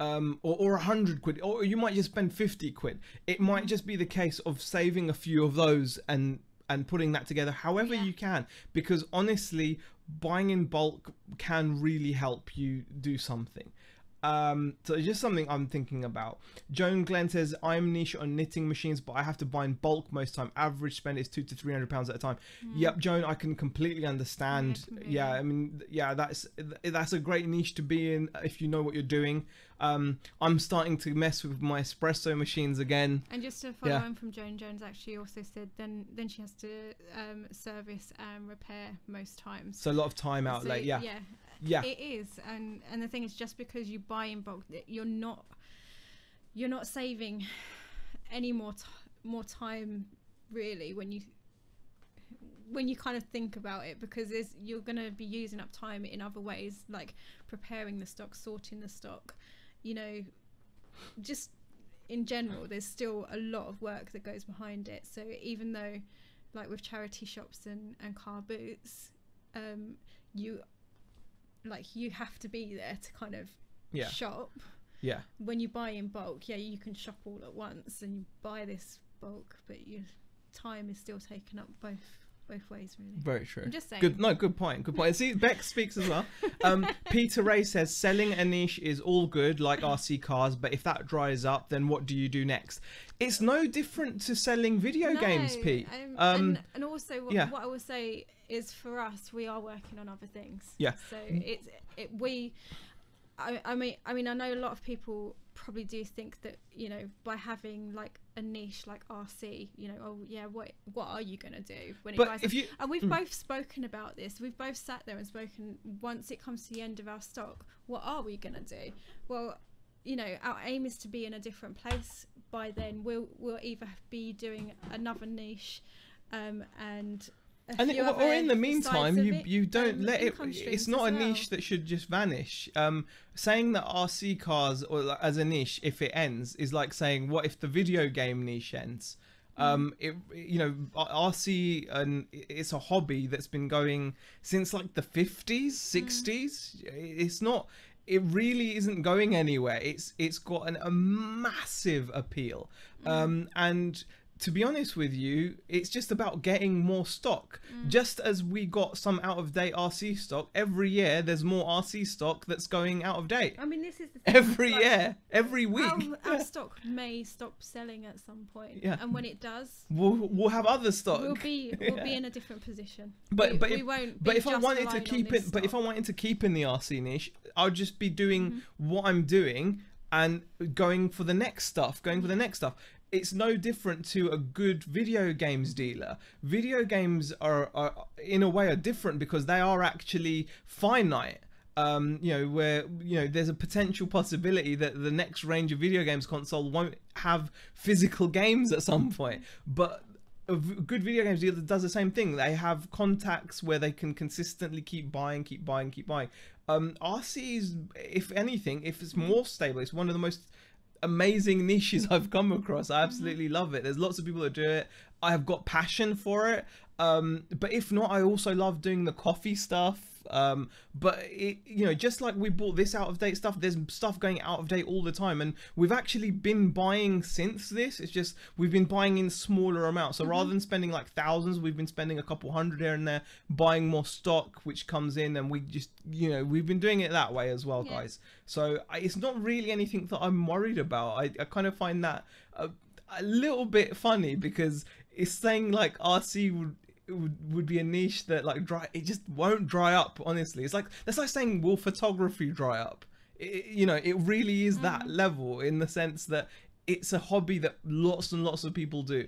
Or 100 quid, or you might just spend 50 quid. It might just be the case of saving a few of those and putting that together however you can, because honestly buying in bulk can really help you do something. So it's just something I'm thinking about. Joan Glenn says, I'm niche on knitting machines, but I have to buy in bulk most time. Average spend is £200 to £300 at a time. Yep, Joan, I can completely understand. Yeah, I mean, yeah, that's a great niche to be in if you know what you're doing. I'm starting to mess with my espresso machines again. And just to follow on from Joan, Jones actually also said then she has to service and repair most times. So a lot of time outlay. Yeah, it is. And the thing is, just because you buy in bulk, you're not saving any more time really when you kind of think about it, because you're going to be using up time in other ways, like preparing the stock, sorting the stock, you know, just in general there's still a lot of work that goes behind it. So even though, like with charity shops and car boots, you have to be there to kind of shop. Yeah, when you buy in bulk, you can shop all at once and you buy this bulk, but your time is still taken up both ways, really. Very true. I'm just saying. Good point. See, Beck speaks as well. Peter Ray says, selling a niche is all good, like RC cars, but if that dries up, then what do you do next? It's no different to selling video games, Pete. And also, what I will say is, for us, we are working on other things. Yeah. So I mean, I know a lot of people probably do think that, you know, by having like a niche like RC, you know, what are you going to do when it buys? And we've both spoken about this. We've both sat there and spoken, once it comes to the end of our stock, what are we going to do? Well, you know, our aim is to be in a different place by then. We'll either be doing another niche and or in the meantime, you don't let it. It's not a niche that should just vanish. Saying that RC cars or as a niche, if it ends, is like saying, what if the video game niche ends? RC, and it's a hobby that's been going since like the 50s, 60s. It's not. It really isn't going anywhere. It's got a massive appeal, and to be honest with you, it's just about getting more stock. Just as we got some out-of-date RC stock, every year there's more RC stock that's going out of date. I mean, this is the thing. Every year, every week. Our stock may stop selling at some point. Yeah. And when it does, we'll have other stock. We'll be in a different position. We won't. But if I wanted to keep it, but if I wanted to keep in the RC niche, I'll just be doing what I'm doing and going for the next stuff. It's no different to a good video games dealer. Video games are in a way are different because they are actually finite. Where there's a potential possibility that the next range of video games console won't have physical games at some point. But a good video games dealer does the same thing. They have contacts where they can consistently keep buying. RC is, if anything, if it's more stable, it's one of the most amazing niches I've come across. I absolutely love it. There's lots of people that do it. I have got passion for it. But if not, I also love doing the coffee stuff. But just like we bought this out of date stuff, there's stuff going out of date all the time, and we've actually been buying since this. It's just we've been buying in smaller amounts. So rather than spending like thousands, we've been spending a couple hundred here and there, buying more stock which comes in, and we just we've been doing it that way as well, guys. So it's not really anything that I'm worried about. I kind of find that a little bit funny, because it's saying like RC would be a niche that it just won't dry up. Honestly, that's like saying, will photography dry up? It really is that level, in the sense that it's a hobby that lots and lots of people do.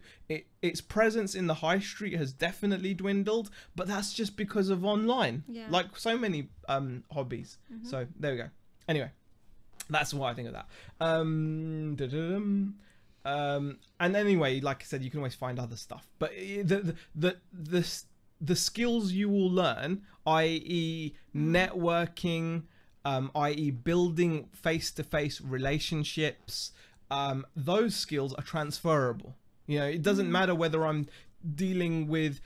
Its presence in the high street has definitely dwindled, but that's just because of online, like so many hobbies. So there we go. Anyway, that's what I think of that. And anyway, like I said, you can always find other stuff, but the skills you will learn, i.e. networking, i.e. building face-to-face relationships, those skills are transferable. It doesn't matter whether I'm dealing with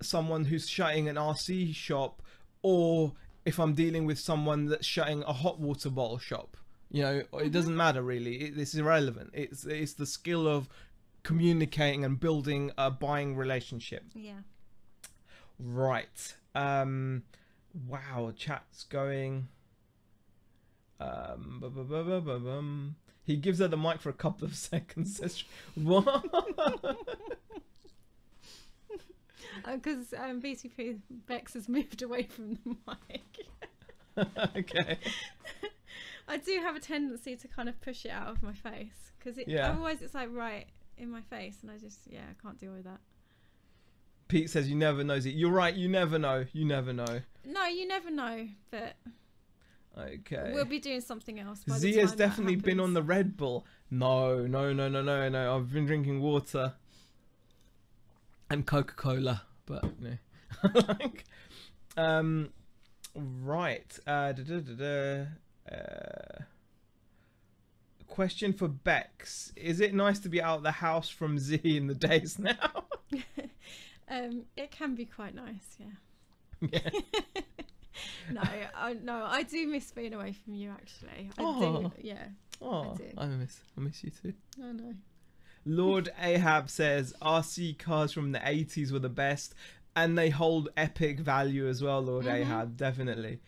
someone who's shutting an RC shop, or if I'm dealing with someone that's shutting a hot water bottle shop. It doesn't matter really. It's irrelevant. It's the skill of communicating and building a buying relationship. Yeah. Right. Wow. Chat's going. He gives her the mic for a couple of seconds. Says, what? Because BTP Bex has moved away from the mic. Okay. I do have a tendency to kind of push it out of my face because otherwise it's like right in my face, and I can't deal with that. Pete says you never knows it. You're right. You never know. You never know. No, you never know. But okay, we'll be doing something else. Z has definitely been on the Red Bull. No. I've been drinking water and Coca-Cola, but like, right. Question for Bex: is it nice to be out of the house from Z in the days now? It can be quite nice, yeah. No, I do miss being away from you. Actually, I do. Yeah. Oh, I miss you too. I know. Lord Ahab says RC cars from the 80s were the best, and they hold epic value as well. Lord Ahab, definitely.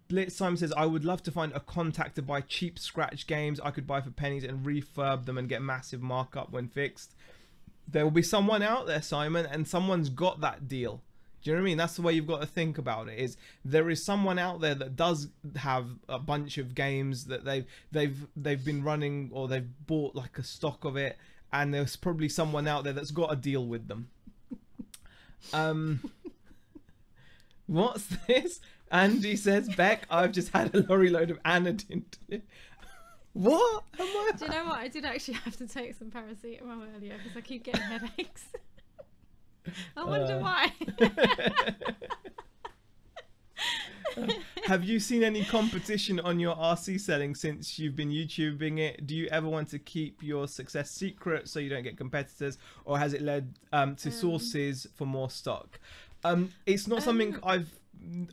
Blitz Simon says I would love to find a contact to buy cheap scratch games I could buy for pennies and refurb them and get massive markup when fixed. There will be someone out there, Simon, and someone's got that deal. Do you know what I mean? That's the way you've got to think about it. Is there is someone out there that does have a bunch of games that they've been running, or they've bought like a stock of it, and there's probably someone out there that's got a deal with them. What's this? Andy says, Beck, I've just had a lorry load of Anadin. What? Do you know what? I did actually have to take some paracetamol earlier because I keep getting headaches. I wonder why. Have you seen any competition on your RC selling since you've been YouTubing it? Do you ever want to keep your success secret so you don't get competitors, or has it led to sources for more stock? It's not something I've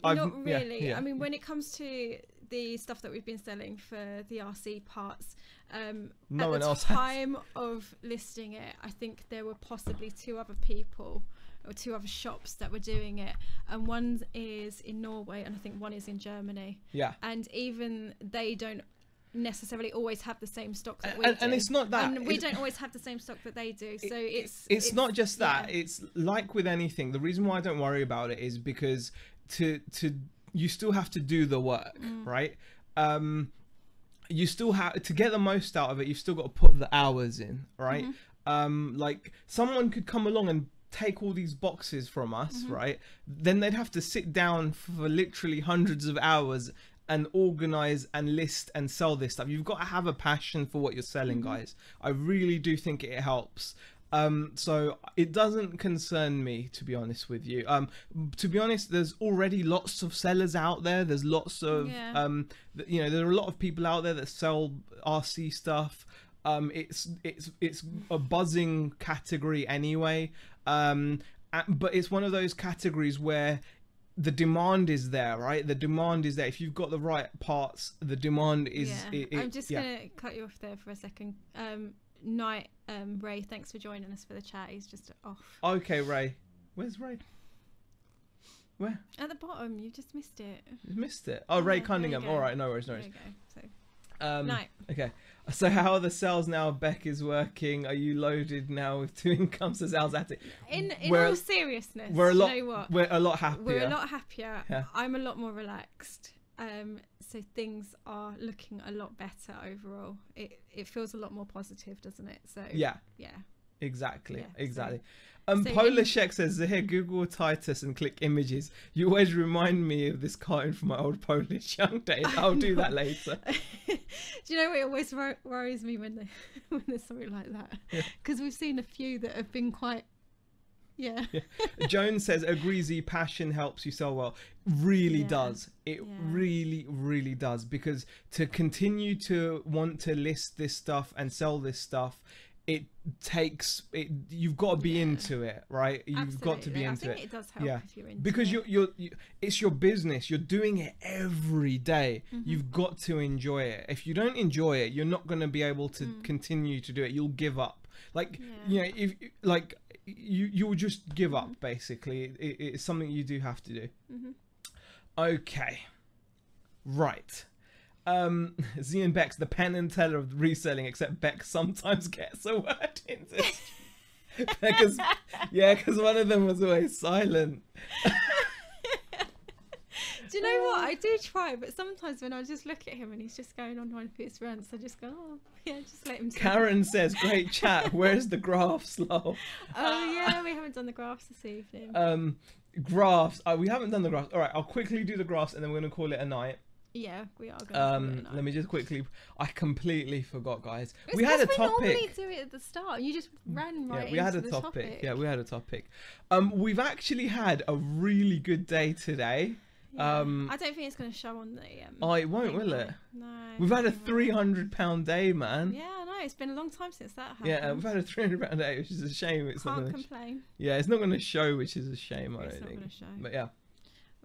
not really. Yeah. I mean, when it comes to the stuff that we've been selling for the RC parts, no at the time of listing it, I think there were possibly two other people or two other shops that were doing it, and one is in Norway and I think one is in Germany. Yeah. And even they don't necessarily always have the same stock that we do. And it's not that. And we don't always have the same stock that they do. So it's not just that. Yeah. It's like with anything. The reason why I don't worry about it is because you still have to do the work, right? You still have to get the most out of it. You've still got to put the hours in, right? Like someone could come along and take all these boxes from us, right? Then they'd have to sit down for literally hundreds of hours and organize and list and sell this stuff. You've got to have a passion for what you're selling, guys. I really do think it helps. So it doesn't concern me, to be honest with you. To be honest, there's already lots of sellers out there. There's lots of there are a lot of people out there that sell RC stuff. It's a buzzing category anyway. But it's one of those categories where the demand is there, right? The demand is there. If you've got the right parts, the demand is. I'm just gonna cut you off there for a second. Night, Ray, thanks for joining us for the chat. He's just off. Okay, Ray. Where's Ray? Where? At the bottom. You just missed it. You missed it. Oh, Ray Cunningham. All right, no worries, no worries. There you go. So, night. Okay. So how are the sales now? Beck is working. Are you loaded now with 2 incomes? Says Alzati. In all seriousness, we're a lot. You know what? We're a lot happier. We're a lot happier. Yeah. I'm a lot more relaxed. So things are looking a lot better overall. It feels a lot more positive, doesn't it? So yeah. Exactly. Yeah, exactly. So Polishek says, here, Google Titus and click images. You always remind me of this cartoon from my old Polish young days. I'll do that later. Do you know what? It always worries me when there's something like that. Because we've seen a few that have been quite... Yeah. Jones says, agrees, passion helps you sell well. Really does. It really, really does. Because to continue to want to list this stuff and sell this stuff, it takes it. You've got to be into it, right? You've got to be into it. I think it does help if you're into because it. you're it's your business. You're doing it every day. You've got to enjoy it. If you don't enjoy it, you're not going to be able to continue to do it. You'll give up. Like if like you will just give up. Basically, it's something you do have to do. Okay. Right. Zian Beck's the Penn and Teller of reselling, except Beck sometimes gets a word into it. Because one of them was always silent. Do you know what? I do try, but sometimes when I just look at him and he's just going on one of his rants, I just go, oh, yeah, just let him. Karen says, great chat. Where's the graphs, lol? Oh, yeah, we haven't done the graphs this evening. Graphs. We haven't done the graphs. All right, I'll quickly do the graphs and then we're going to call it a night. Yeah, we are going to let me just quickly. I completely forgot, guys. It's we had a We normally topic. do it at the start. You just ran right. Yeah, we had a into the topic. Yeah, we had a topic. We've actually had a really good day today. Yeah. I don't think it's going to show on the. Oh, it won't, will it? No. We've had a £300 day, man. Yeah, I know. It's been a long time since that happened. Yeah, we've had a £300 day, which is a shame. It's Can't not complain. Yeah, it's not going to show, which is a shame. I don't It's not think. going to show. But yeah.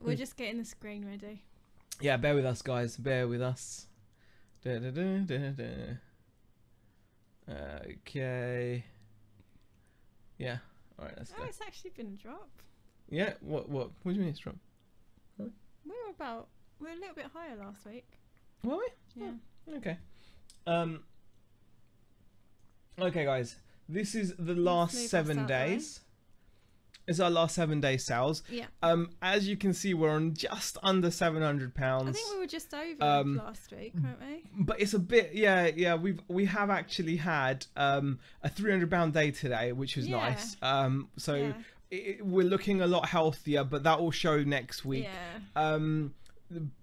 We're just getting the screen ready. Yeah, bear with us, guys. Bear with us. Okay. Yeah. All right, let's go. Oh, it's actually been a drop. Yeah. What do you mean it's drop? We're a little bit higher last week. Were we? Yeah. Oh, okay. Okay, guys. This is the last move 7 us out the way. days. It's our last 7 day sales. Yeah. As you can see, we're on just under £700. I think we were just over last week, weren't we? But it's a bit, yeah. We have actually had a £300 day today, which was nice. So we're looking a lot healthier, but that will show next week. Yeah.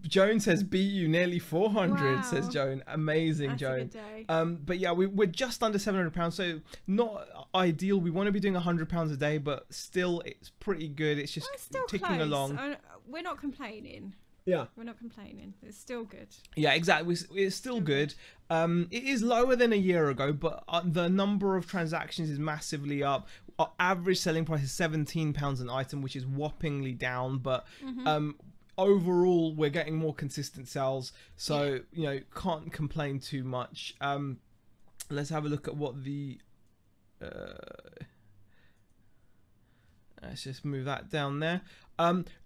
Joan says beat you nearly 400. Wow. Says Joan. Amazing. That's Joan. a good day. But yeah, we're just under £700, so not ideal. We want to be doing £100 a day, but still it's pretty good. It's just Well, it's still ticking close. along. We're not complaining. Yeah. We're not complaining. It's still good. Yeah, exactly. It's still good. It is lower than a year ago, but the number of transactions is massively up. Our average selling price is £17 an item, which is whoppingly down, but overall we're getting more consistent sales, so you know, can't complain too much. Let's have a look at what the let's just move that down there.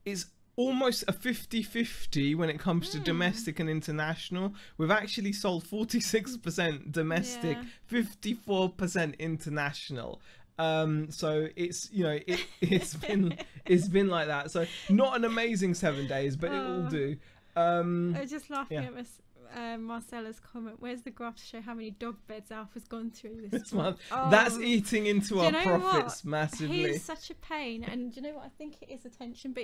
It's almost a 50-50 when it comes to domestic and international. We've actually sold 46% domestic, 54% international. So it's, you know, it's been like that. So not an amazing 7 days, but it will do. I was just laughing at Marcella's comment. Where's the graph to show how many dog beds Alpha's gone through this month? That's eating into our profits massively. He's such a pain, and do you know what? I think it is attention, but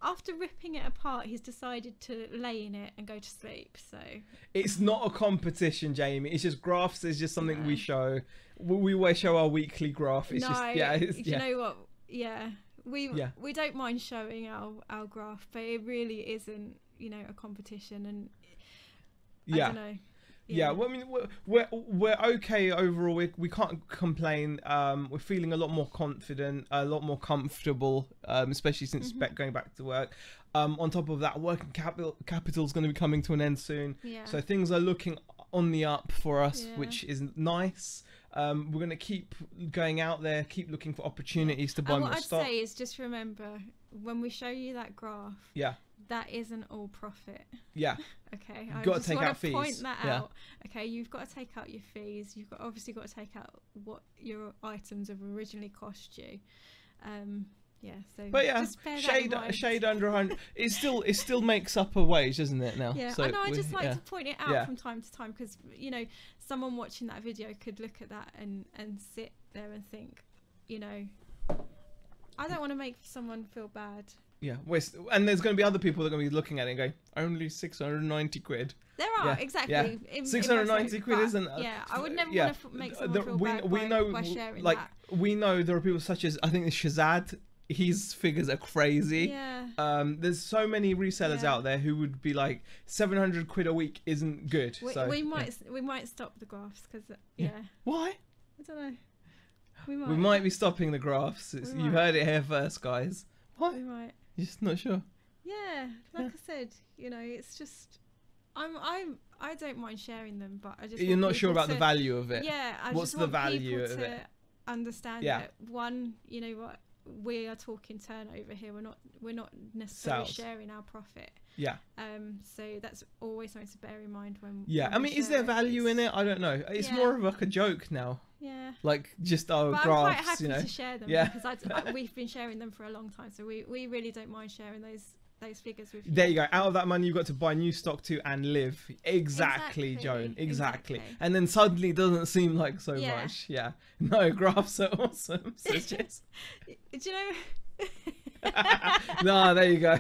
after ripping it apart, he's decided to lay in it and go to sleep. So it's not a competition, Jamie. It's just graphs. It's just something we show. We always show our weekly graph. It's you know what? Yeah, we don't mind showing our graph, but it really isn't, you know, a competition. And I don't know. Yeah, well, I mean, we're okay overall. We can't complain. We're feeling a lot more confident, a lot more comfortable, especially since going back to work. On top of that, working capital is going to be coming to an end soon. Yeah. So things are looking on the up for us, which is nice. We're going to keep going out there, keep looking for opportunities to buy more stock. What I'd say is just remember, when we show you that graph, that isn't all profit. Yeah. Okay. You've got to take out fees. Point that out. Okay. You've got to take out your fees. You've obviously got to take out what your items have originally cost you. So but yeah, just bear shade under 100. It still makes up a wage, doesn't it? Now. Yeah. So I know. I just like to point it out from time to time, because you know, someone watching that video could look at that and sit there and think, you know, I don't want to make someone feel bad. Yeah, and there's going to be other people that are going to be looking at it and going, only 690 quid. There are, exactly. Yeah. 690 quid isn't. Yeah, I would never want to make someone feel bad by sharing that. We know there are people such as, I think it's Shazad. His figures are crazy. Yeah. There's so many resellers out there who would be like, 700 quid a week isn't good. We might stop the graphs because Why? I don't know. We might be stopping the graphs. You heard it here first, guys. Why? We might. You're just not sure. Yeah, like I said, you know, it's just I don't mind sharing them, but I just you're not sure about the value of it. Yeah, what's the value of it? Understand that one, you know what, we are talking turnover here. We're not necessarily sharing our profit. Yeah. So that's always something to bear in mind when. Yeah, when I we mean, is share there value in it? I don't know. It's Yeah. more of like a joke now. Yeah. Like just our But graphs, I'm quite happy you know. to share them Yeah. because we've been sharing them for a long time, so we really don't mind sharing those figures with you. There you go. Out of that money, you've got to buy new stock too and live. Exactly, Joan. Exactly. And then suddenly it doesn't seem like so much. Yeah. No, graphs are awesome, says Jess. Do you know? No, there you go.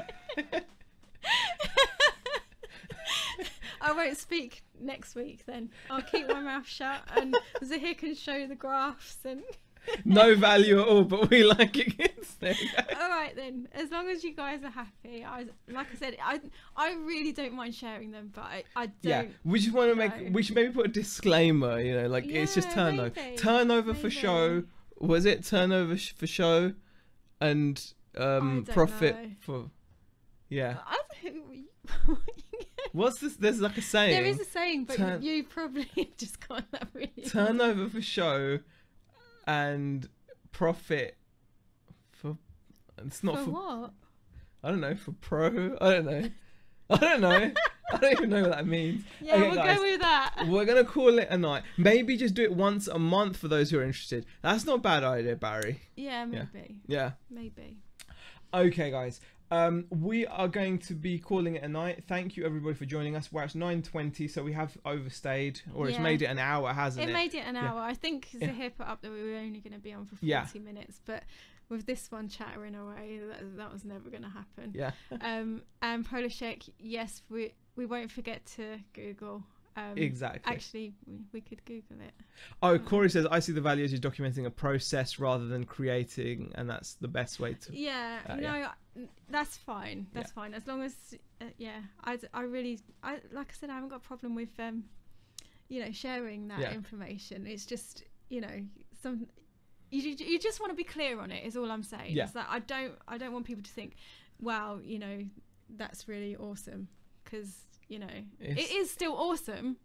I won't speak next week then. I'll keep my mouth shut and Zahir can show the graphs and... No value at all, but we like it. There you go. All right then. As long as you guys are happy. Like I said, I really don't mind sharing them, but I don't. Yeah, we just want to make. We should maybe put a disclaimer. You know, like it's just turnover. Maybe. Turnover for show. Was it turnover for show, and profit for? Yeah. What's this? There's like a saying. There is a saying, but you probably just got that really. Turnover for show, and profit for. It's not for what? I don't know. For pro. I don't know. I don't know. I don't even know what that means. Yeah, okay, we'll guys, go with that. We're gonna call it a night. Maybe just do it once a month for those who are interested. That's not a bad idea, Barry. Yeah, maybe. Yeah. Maybe. Okay, guys. We are going to be calling it a night. Thank you everybody for joining us. We're at 9:20, so we have overstayed, or it's made it an hour, hasn't it? It made it an hour. I think Zahir put up that we were only going to be on for 40 minutes, but with this one chattering away, that was never going to happen. Yeah. And Polishek, yes, we won't forget to Google. Exactly. Actually, we could Google it. Oh, Corey says, I see the value as you're documenting a process rather than creating, and that's the best way to... Yeah, that's fine. That's fine. As long as, I really, like I said, I haven't got a problem with, sharing that information. It's just, you just want to be clear on it, is all I'm saying. Yeah. It's that I don't want people to think, wow, that's really awesome, because... it is still awesome,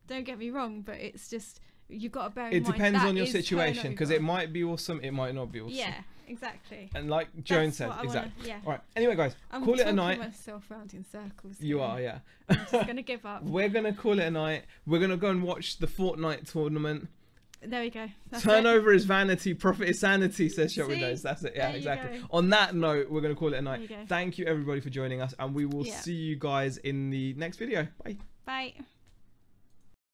don't get me wrong, but it's just you've got to bear in mind it depends on your situation, because it turnover. might be awesome, it might not be awesome. Yeah, exactly. And like Joan said, exactly. Yeah. All right, anyway guys, I'm call it a night. myself round in circles You here. are, yeah. I'm just gonna give up. We're gonna call it a night. We're gonna go and watch the Fortnite tournament. There we go. That's Turnover is vanity, profit is sanity, says Shot See? Windows. That's it. Yeah, There you exactly. go. On that note, we're going to call it a night. There you go. Thank you everybody for joining us, and we will see you guys in the next video. Bye. Bye.